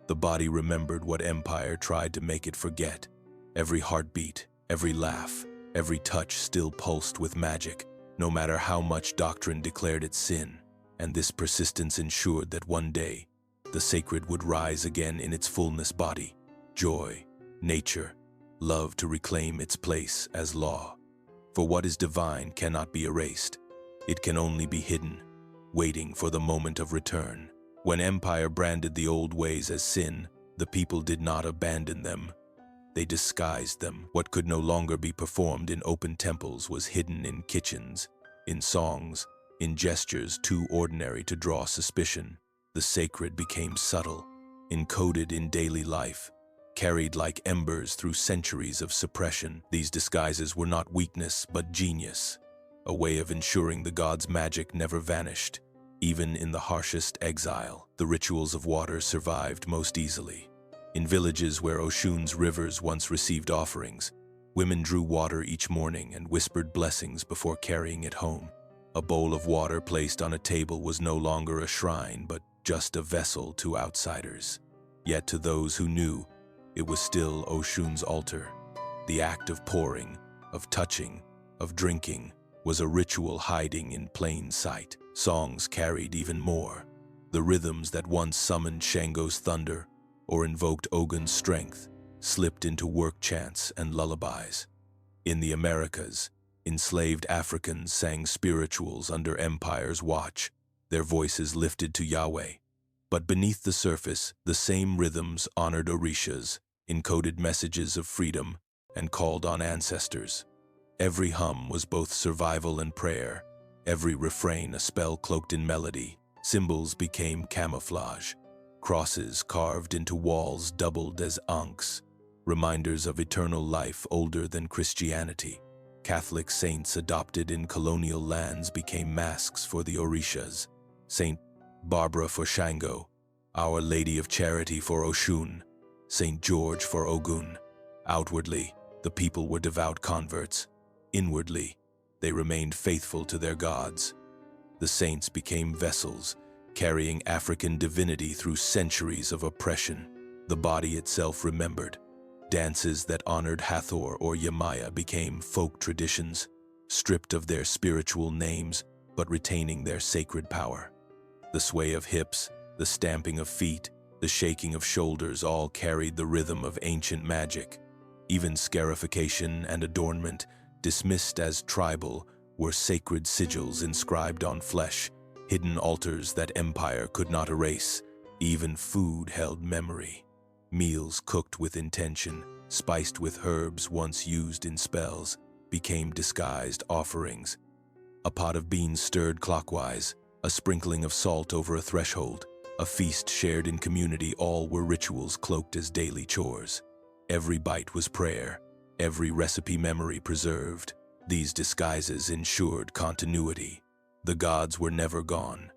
The body remembered what Empire tried to make it forget. Every heartbeat, every laugh, every touch still pulsed with magic, no matter how much doctrine declared it sin. And this persistence ensured that one day, the sacred would rise again in its fullness body. Joy, nature, love to reclaim its place as law. For what is divine cannot be erased. It can only be hidden, waiting for the moment of return. When Empire branded the old ways as sin, the people did not abandon them. They disguised them. What could no longer be performed in open temples was hidden in kitchens, in songs, in gestures too ordinary to draw suspicion. The sacred became subtle, encoded in daily life, carried like embers through centuries of suppression. These disguises were not weakness but genius, a way of ensuring the god's magic never vanished. Even in the harshest exile, the rituals of water survived most easily. In villages where Oshun's rivers once received offerings, women drew water each morning and whispered blessings before carrying it home. A bowl of water placed on a table was no longer a shrine, but just a vessel to outsiders. Yet to those who knew, it was still Oshun's altar. The act of pouring, of touching, of drinking, was a ritual hiding in plain sight. Songs carried even more. The rhythms that once summoned Shango's thunder or invoked Ogun's strength slipped into work chants and lullabies. In the Americas, enslaved Africans sang spirituals under Empire's watch, their voices lifted to Yahweh. But beneath the surface, the same rhythms honored Orishas, encoded messages of freedom, and called on ancestors. Every hum was both survival and prayer, every refrain a spell cloaked in melody. Symbols became camouflage. Crosses carved into walls doubled as ankhs, reminders of eternal life older than Christianity. Catholic saints adopted in colonial lands became masks for the Orishas. Saint Barbara for Shango, Our Lady of Charity for Oshun, Saint George for Ogun. Outwardly, the people were devout converts. Inwardly, they remained faithful to their gods. The saints became vessels, carrying African divinity through centuries of oppression. The body itself remembered. Dances that honored Hathor or Yamaya became folk traditions, stripped of their spiritual names but retaining their sacred power. The sway of hips, the stamping of feet, the shaking of shoulders all carried the rhythm of ancient magic. Even scarification and adornment, dismissed as tribal, were sacred sigils inscribed on flesh, hidden altars that Empire could not erase. Even food held memory. Meals cooked with intention, spiced with herbs once used in spells, became disguised offerings. A pot of beans stirred clockwise, a sprinkling of salt over a threshold. A feast shared in community, all were rituals cloaked as daily chores. Every bite was prayer, every recipe memory preserved. These disguises ensured continuity. The gods were never gone.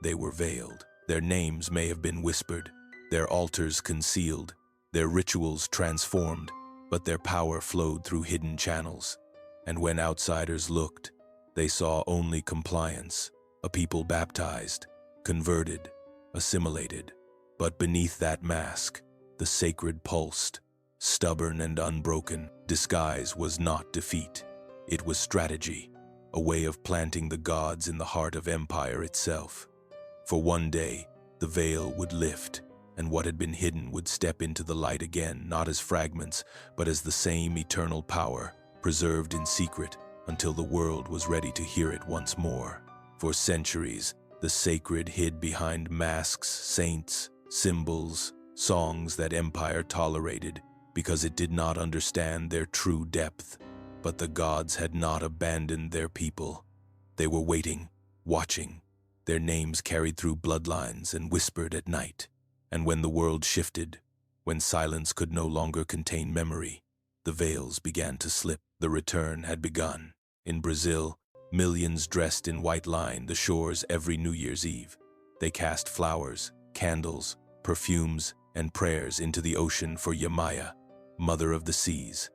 They were veiled. Their names may have been whispered, their altars concealed, their rituals transformed, but their power flowed through hidden channels. And when outsiders looked, they saw only compliance, a people baptized, converted, assimilated. But beneath that mask, the sacred pulsed, stubborn and unbroken. Disguise was not defeat. It was strategy, a way of planting the gods in the heart of empire itself. For one day, the veil would lift, and what had been hidden would step into the light again, not as fragments, but as the same eternal power, preserved in secret until the world was ready to hear it once more. For centuries, the sacred hid behind masks, saints, symbols, songs that empire tolerated because it did not understand their true depth. But the gods had not abandoned their people. They were waiting, watching, their names carried through bloodlines and whispered at night. And when the world shifted, when silence could no longer contain memory, the veils began to slip. The return had begun. In Brazil, millions dressed in white lined the shores every New Year's Eve. They cast flowers, candles, perfumes, and prayers into the ocean for Yahweh, mother of the seas.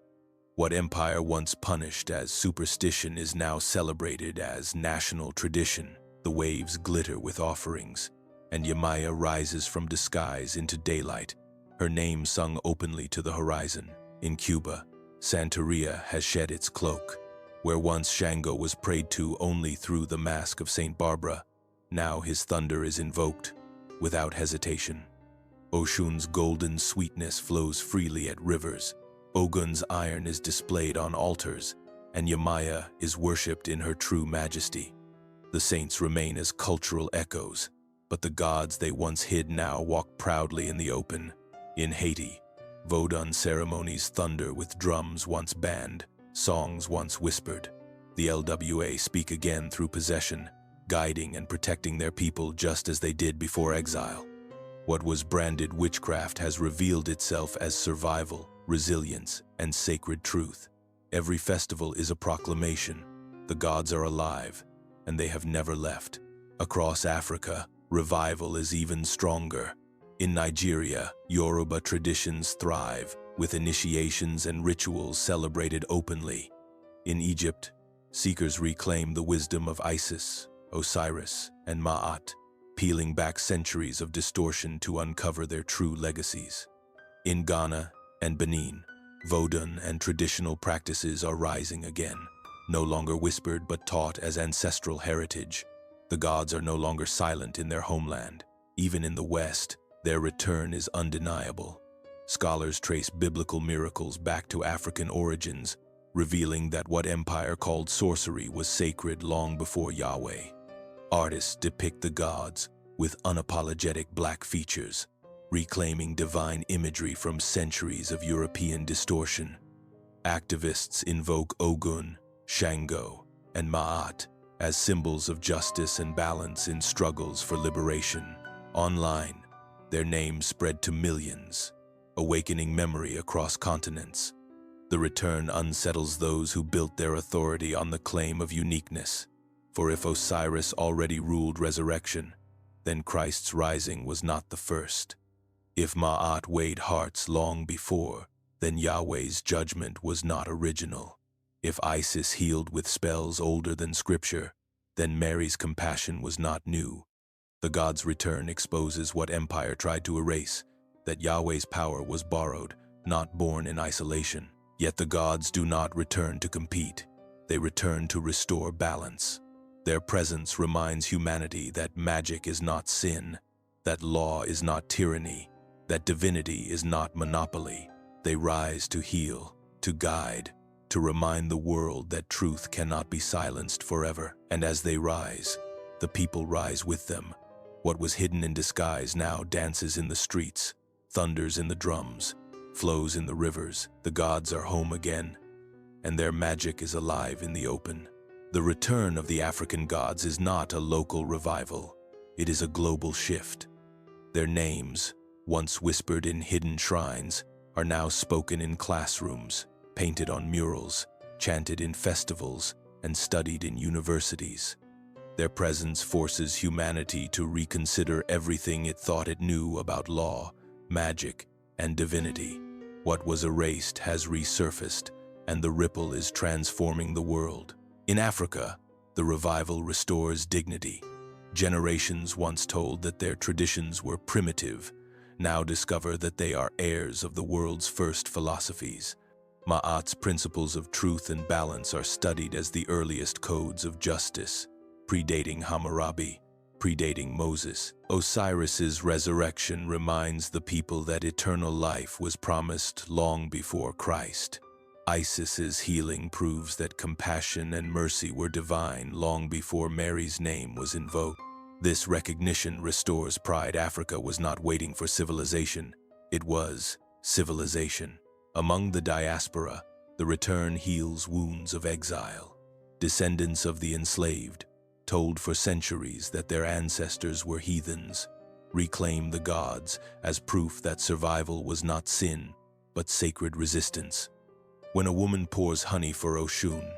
What empire once punished as superstition is now celebrated as national tradition. The waves glitter with offerings, and Yahweh rises from disguise into daylight, her name sung openly to the horizon. In Cuba, Santeria has shed its cloak. Where once Shango was prayed to only through the mask of Saint Barbara, now his thunder is invoked without hesitation. Oshun's golden sweetness flows freely at rivers, Ogun's iron is displayed on altars, and Yahweh is worshipped in her true majesty. The saints remain as cultural echoes, but the gods they once hid now walk proudly in the open. In Haiti, Vodun ceremonies thunder with drums once banned, songs once whispered. The LWA speak again through possession, guiding and protecting their people just as they did before exile. What was branded witchcraft has revealed itself as survival, resilience, and sacred truth. Every festival is a proclamation. The gods are alive, and they have never left. Across Africa, revival is even stronger. In Nigeria, Yoruba traditions thrive, with initiations and rituals celebrated openly. In Egypt, seekers reclaim the wisdom of Isis, Osiris, and Ma'at, peeling back centuries of distortion to uncover their true legacies. In Ghana and Benin, Vodun and traditional practices are rising again, no longer whispered but taught as ancestral heritage. The gods are no longer silent in their homeland. Even in the West, their return is undeniable. Scholars trace biblical miracles back to African origins, revealing that what empire called sorcery was sacred long before Yahweh. Artists depict the gods with unapologetic black features, reclaiming divine imagery from centuries of European distortion. Activists invoke Ogun, Shango, and Ma'at as symbols of justice and balance in struggles for liberation. Online, their names spread to millions, awakening memory across continents. The return unsettles those who built their authority on the claim of uniqueness. For if Osiris already ruled resurrection, then Christ's rising was not the first. If Ma'at weighed hearts long before, then Yahweh's judgment was not original. If Isis healed with spells older than Scripture, then Mary's compassion was not new. The God's return exposes what empire tried to erase, that Yahweh's power was borrowed, not born in isolation. Yet the gods do not return to compete. They return to restore balance. Their presence reminds humanity that magic is not sin, that law is not tyranny, that divinity is not monopoly. They rise to heal, to guide, to remind the world that truth cannot be silenced forever. And as they rise, the people rise with them. What was hidden in disguise now dances in the streets, thunders in the drums, flows in the rivers. The gods are home again, and their magic is alive in the open. The return of the African gods is not a local revival. It is a global shift. Their names, once whispered in hidden shrines, are now spoken in classrooms, painted on murals, chanted in festivals, and studied in universities. Their presence forces humanity to reconsider everything it thought it knew about law, magic, and divinity. What was erased has resurfaced, and the ripple is transforming the world. In Africa, the revival restores dignity. Generations once told that their traditions were primitive, now discover that they are heirs of the world's first philosophies. Ma'at's principles of truth and balance are studied as the earliest codes of justice, predating Hammurabi, predating Moses. Osiris's resurrection reminds the people that eternal life was promised long before Christ. Isis's healing proves that compassion and mercy were divine long before Mary's name was invoked. This recognition restores pride. Africa was not waiting for civilization, it was civilization. Among the diaspora, the return heals wounds of exile. Descendants of the enslaved, told for centuries that their ancestors were heathens, reclaim the gods as proof that survival was not sin, but sacred resistance. When a woman pours honey for Oshun,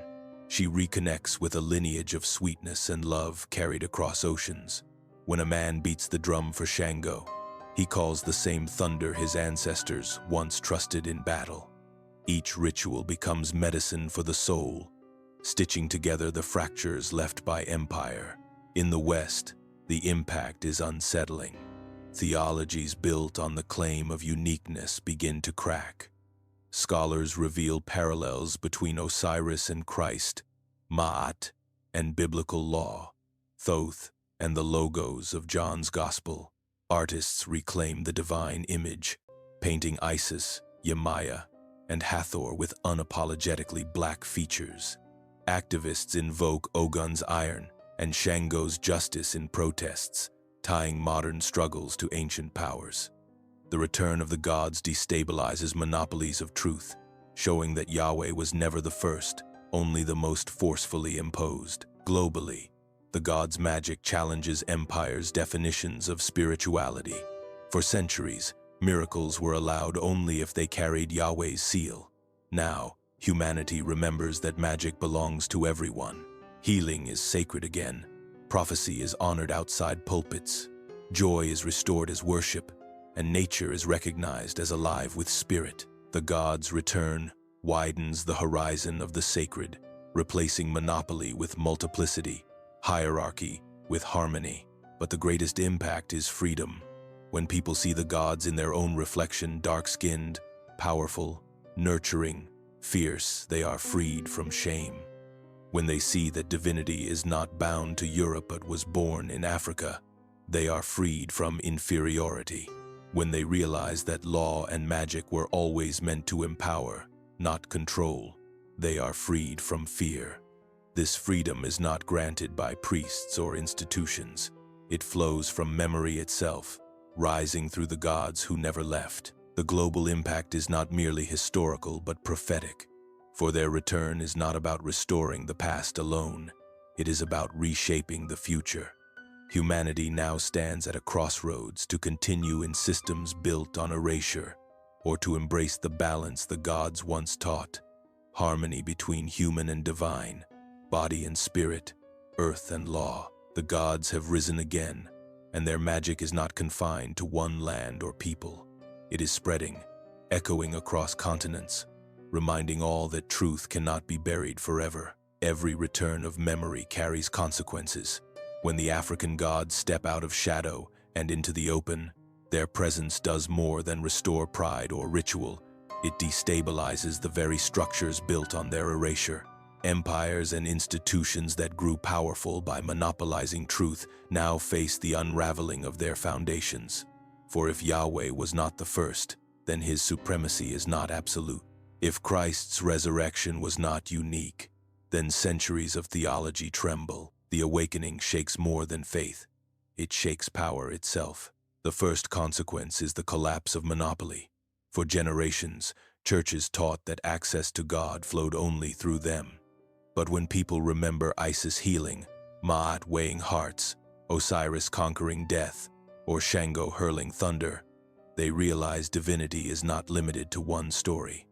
she reconnects with a lineage of sweetness and love carried across oceans. When a man beats the drum for Shango, he calls the same thunder his ancestors once trusted in battle. Each ritual becomes medicine for the soul, stitching together the fractures left by empire. In the West, the impact is unsettling. Theologies built on the claim of uniqueness begin to crack. Scholars reveal parallels between Osiris and Christ, Ma'at and biblical law, Thoth and the logos of John's Gospel. Artists reclaim the divine image, painting Isis, Yemaya, and Hathor with unapologetically black features. Activists invoke Ogun's iron and Shango's justice in protests, tying modern struggles to ancient powers. The return of the gods destabilizes monopolies of truth, showing that Yahweh was never the first, only the most forcefully imposed. Globally, the gods' magic challenges empires' definitions of spirituality. For centuries, miracles were allowed only if they carried Yahweh's seal. Now, humanity remembers that magic belongs to everyone. Healing is sacred again. Prophecy is honored outside pulpits. Joy is restored as worship, and nature is recognized as alive with spirit. The gods' return widens the horizon of the sacred, replacing monopoly with multiplicity, hierarchy with harmony. But the greatest impact is freedom. When people see the gods in their own reflection, dark-skinned, powerful, nurturing, fierce, they are freed from shame. When they see that divinity is not bound to Europe but was born in Africa, they are freed from inferiority. When they realize that law and magic were always meant to empower, not control, they are freed from fear. This freedom is not granted by priests or institutions. It flows from memory itself, rising through the gods who never left. The global impact is not merely historical but prophetic, for their return is not about restoring the past alone. It is about reshaping the future. Humanity now stands at a crossroads to continue in systems built on erasure, or to embrace the balance the gods once taught, harmony between human and divine, body and spirit, earth and law. The gods have risen again, and their magic is not confined to one land or people. It is spreading, echoing across continents, reminding all that truth cannot be buried forever. Every return of memory carries consequences. When the African gods step out of shadow and into the open, their presence does more than restore pride or ritual. It destabilizes the very structures built on their erasure. Empires and institutions that grew powerful by monopolizing truth now face the unraveling of their foundations. For if Yahweh was not the first, then his supremacy is not absolute. If Christ's resurrection was not unique, then centuries of theology tremble. The awakening shakes more than faith. It shakes power itself. The first consequence is the collapse of monopoly. For generations, churches taught that access to God flowed only through them. But when people remember Isis healing, Ma'at weighing hearts, Osiris conquering death, or Shango hurling thunder, they realize divinity is not limited to one story.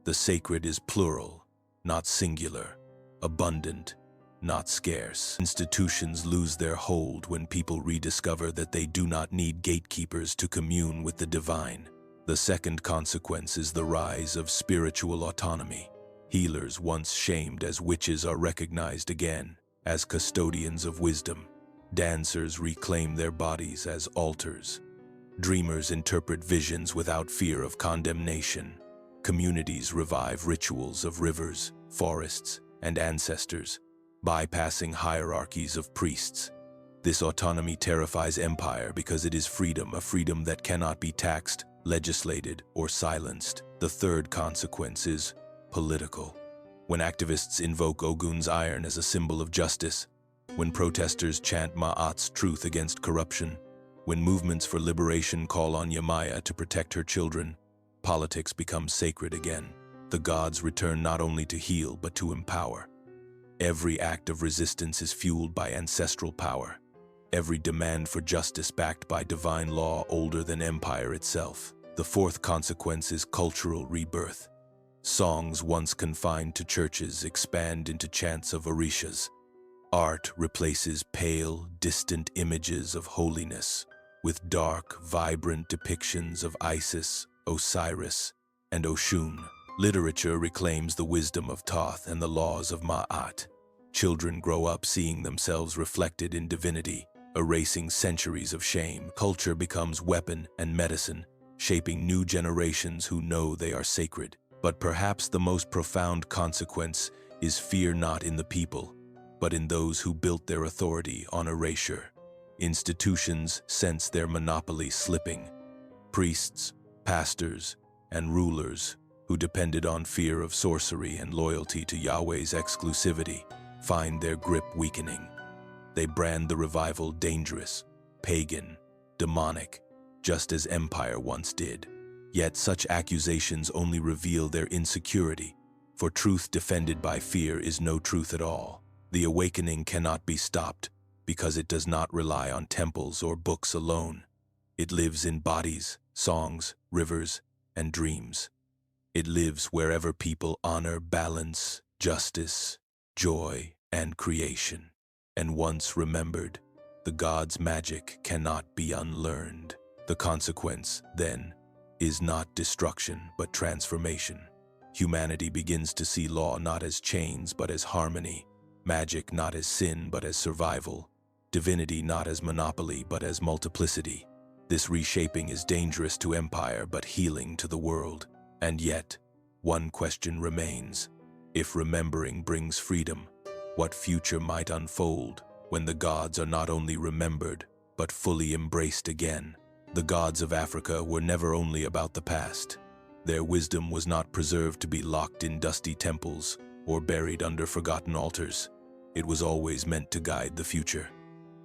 The sacred is plural, not singular, abundant, not scarce. Institutions lose their hold when people rediscover that they do not need gatekeepers to commune with the divine. The second consequence is the rise of spiritual autonomy. Healers once shamed as witches are recognized again as custodians of wisdom. Dancers reclaim their bodies as altars. Dreamers interpret visions without fear of condemnation. Communities revive rituals of rivers, forests, and ancestors, bypassing hierarchies of priests. This autonomy terrifies empire because it is freedom, a freedom that cannot be taxed, legislated, or silenced. The third consequence is political. When activists invoke Ogun's iron as a symbol of justice, when protesters chant Ma'at's truth against corruption, when movements for liberation call on Yamaya to protect her children, politics becomes sacred again. The gods return not only to heal but to empower. Every act of resistance is fueled by ancestral power. Every demand for justice backed by divine law older than empire itself. The fourth consequence is cultural rebirth. Songs once confined to churches expand into chants of orishas. Art replaces pale, distant images of holiness with dark, vibrant depictions of Isis, Osiris, and Oshun. Literature reclaims the wisdom of Thoth and the laws of Ma'at. Children grow up seeing themselves reflected in divinity, erasing centuries of shame. Culture becomes weapon and medicine, shaping new generations who know they are sacred. But perhaps the most profound consequence is fear not in the people, but in those who built their authority on erasure. Institutions sense their monopoly slipping. Priests, pastors, and rulers who depended on fear of sorcery and loyalty to Yahweh's exclusivity find their grip weakening. They brand the revival dangerous, pagan, demonic, just as empire once did. Yet such accusations only reveal their insecurity, for truth defended by fear is no truth at all. The awakening cannot be stopped because it does not rely on temples or books alone. It lives in bodies, songs, rivers, and dreams. It lives wherever people honor balance, justice, joy, and creation. And once remembered, the gods' magic cannot be unlearned. The consequence, then, is not destruction but transformation. Humanity begins to see law not as chains but as harmony, magic not as sin but as survival, divinity not as monopoly but as multiplicity. This reshaping is dangerous to empire but healing to the world. And yet, one question remains. If remembering brings freedom, what future might unfold when the gods are not only remembered but fully embraced again? The gods of Africa were never only about the past. Their wisdom was not preserved to be locked in dusty temples or buried under forgotten altars. It was always meant to guide the future.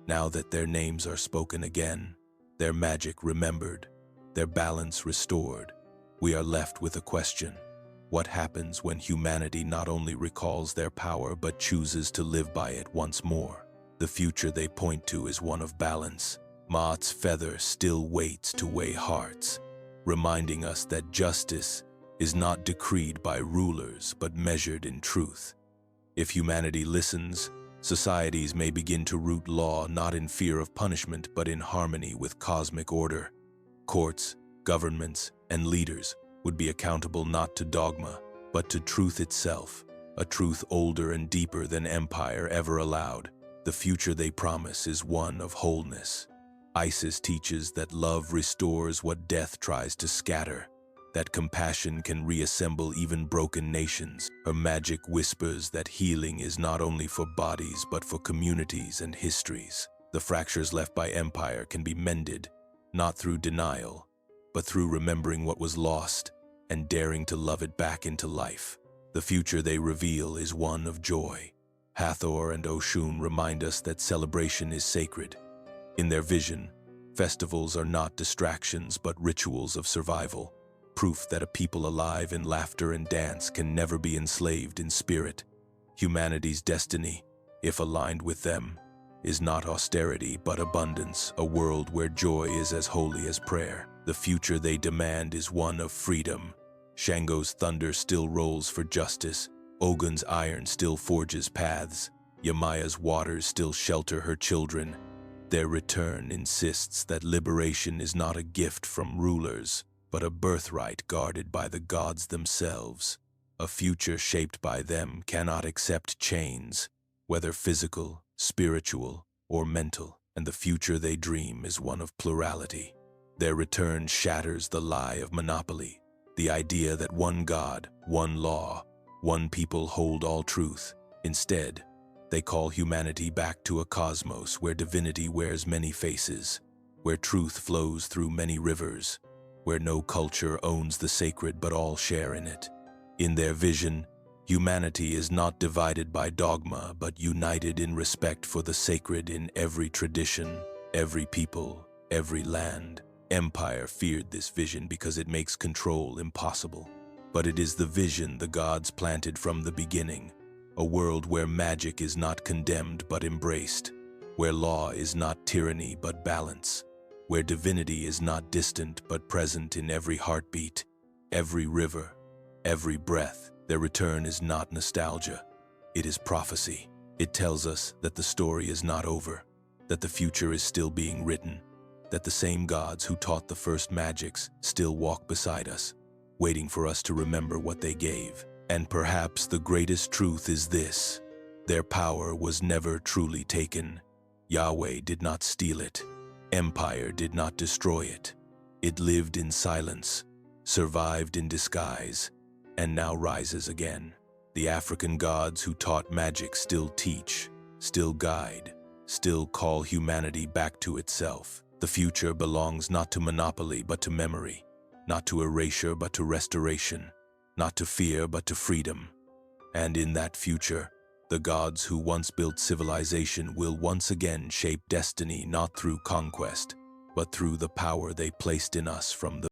Now that their names are spoken again, their magic remembered, their balance restored, we are left with a question. What happens when humanity not only recalls their power but chooses to live by it once more? The future they point to is one of balance. Ma'at's feather still waits to weigh hearts, reminding us that justice is not decreed by rulers but measured in truth. If humanity listens, societies may begin to root law not in fear of punishment but in harmony with cosmic order. Courts, governments, and leaders would be accountable not to dogma but to truth itself, a truth older and deeper than empire ever allowed. The future they promise is one of wholeness. Isis teaches that love restores what death tries to scatter, that compassion can reassemble even broken nations. Her magic whispers that healing is not only for bodies but for communities and histories. The fractures left by empire can be mended, not through denial, but through remembering what was lost and daring to love it back into life. The future they reveal is one of joy. Hathor and Oshun remind us that celebration is sacred. In their vision, festivals are not distractions but rituals of survival, proof that a people alive in laughter and dance can never be enslaved in spirit. Humanity's destiny, if aligned with them, is not austerity but abundance, a world where joy is as holy as prayer. The future they demand is one of freedom. Shango's thunder still rolls for justice. Ogun's iron still forges paths. Yamaya's waters still shelter her children. Their return insists that liberation is not a gift from rulers, but a birthright guarded by the gods themselves. A future shaped by them cannot accept chains, whether physical, spiritual, or mental, and the future they dream is one of plurality. Their return shatters the lie of monopoly, the idea that one God, one law, one people hold all truth. Instead, they call humanity back to a cosmos where divinity wears many faces, where truth flows through many rivers, where no culture owns the sacred but all share in it. In their vision, humanity is not divided by dogma but united in respect for the sacred in every tradition, every people, every land. Empire feared this vision because it makes control impossible. But it is the vision the gods planted from the beginning, a world where magic is not condemned but embraced, where law is not tyranny but balance, where divinity is not distant but present in every heartbeat, every river, every breath. Their return is not nostalgia, it is prophecy. It tells us that the story is not over, that the future is still being written, that the same gods who taught the first magics still walk beside us, waiting for us to remember what they gave. And perhaps the greatest truth is this: their power was never truly taken. Yahweh did not steal it. Empire did not destroy it. It lived in silence, survived in disguise, and now rises again. The African gods who taught magic still teach, still guide, still call humanity back to itself. The future belongs not to monopoly but to memory, not to erasure but to restoration, not to fear but to freedom. And in that future, the gods who once built civilization will once again shape destiny not through conquest, but through the power they placed in us from the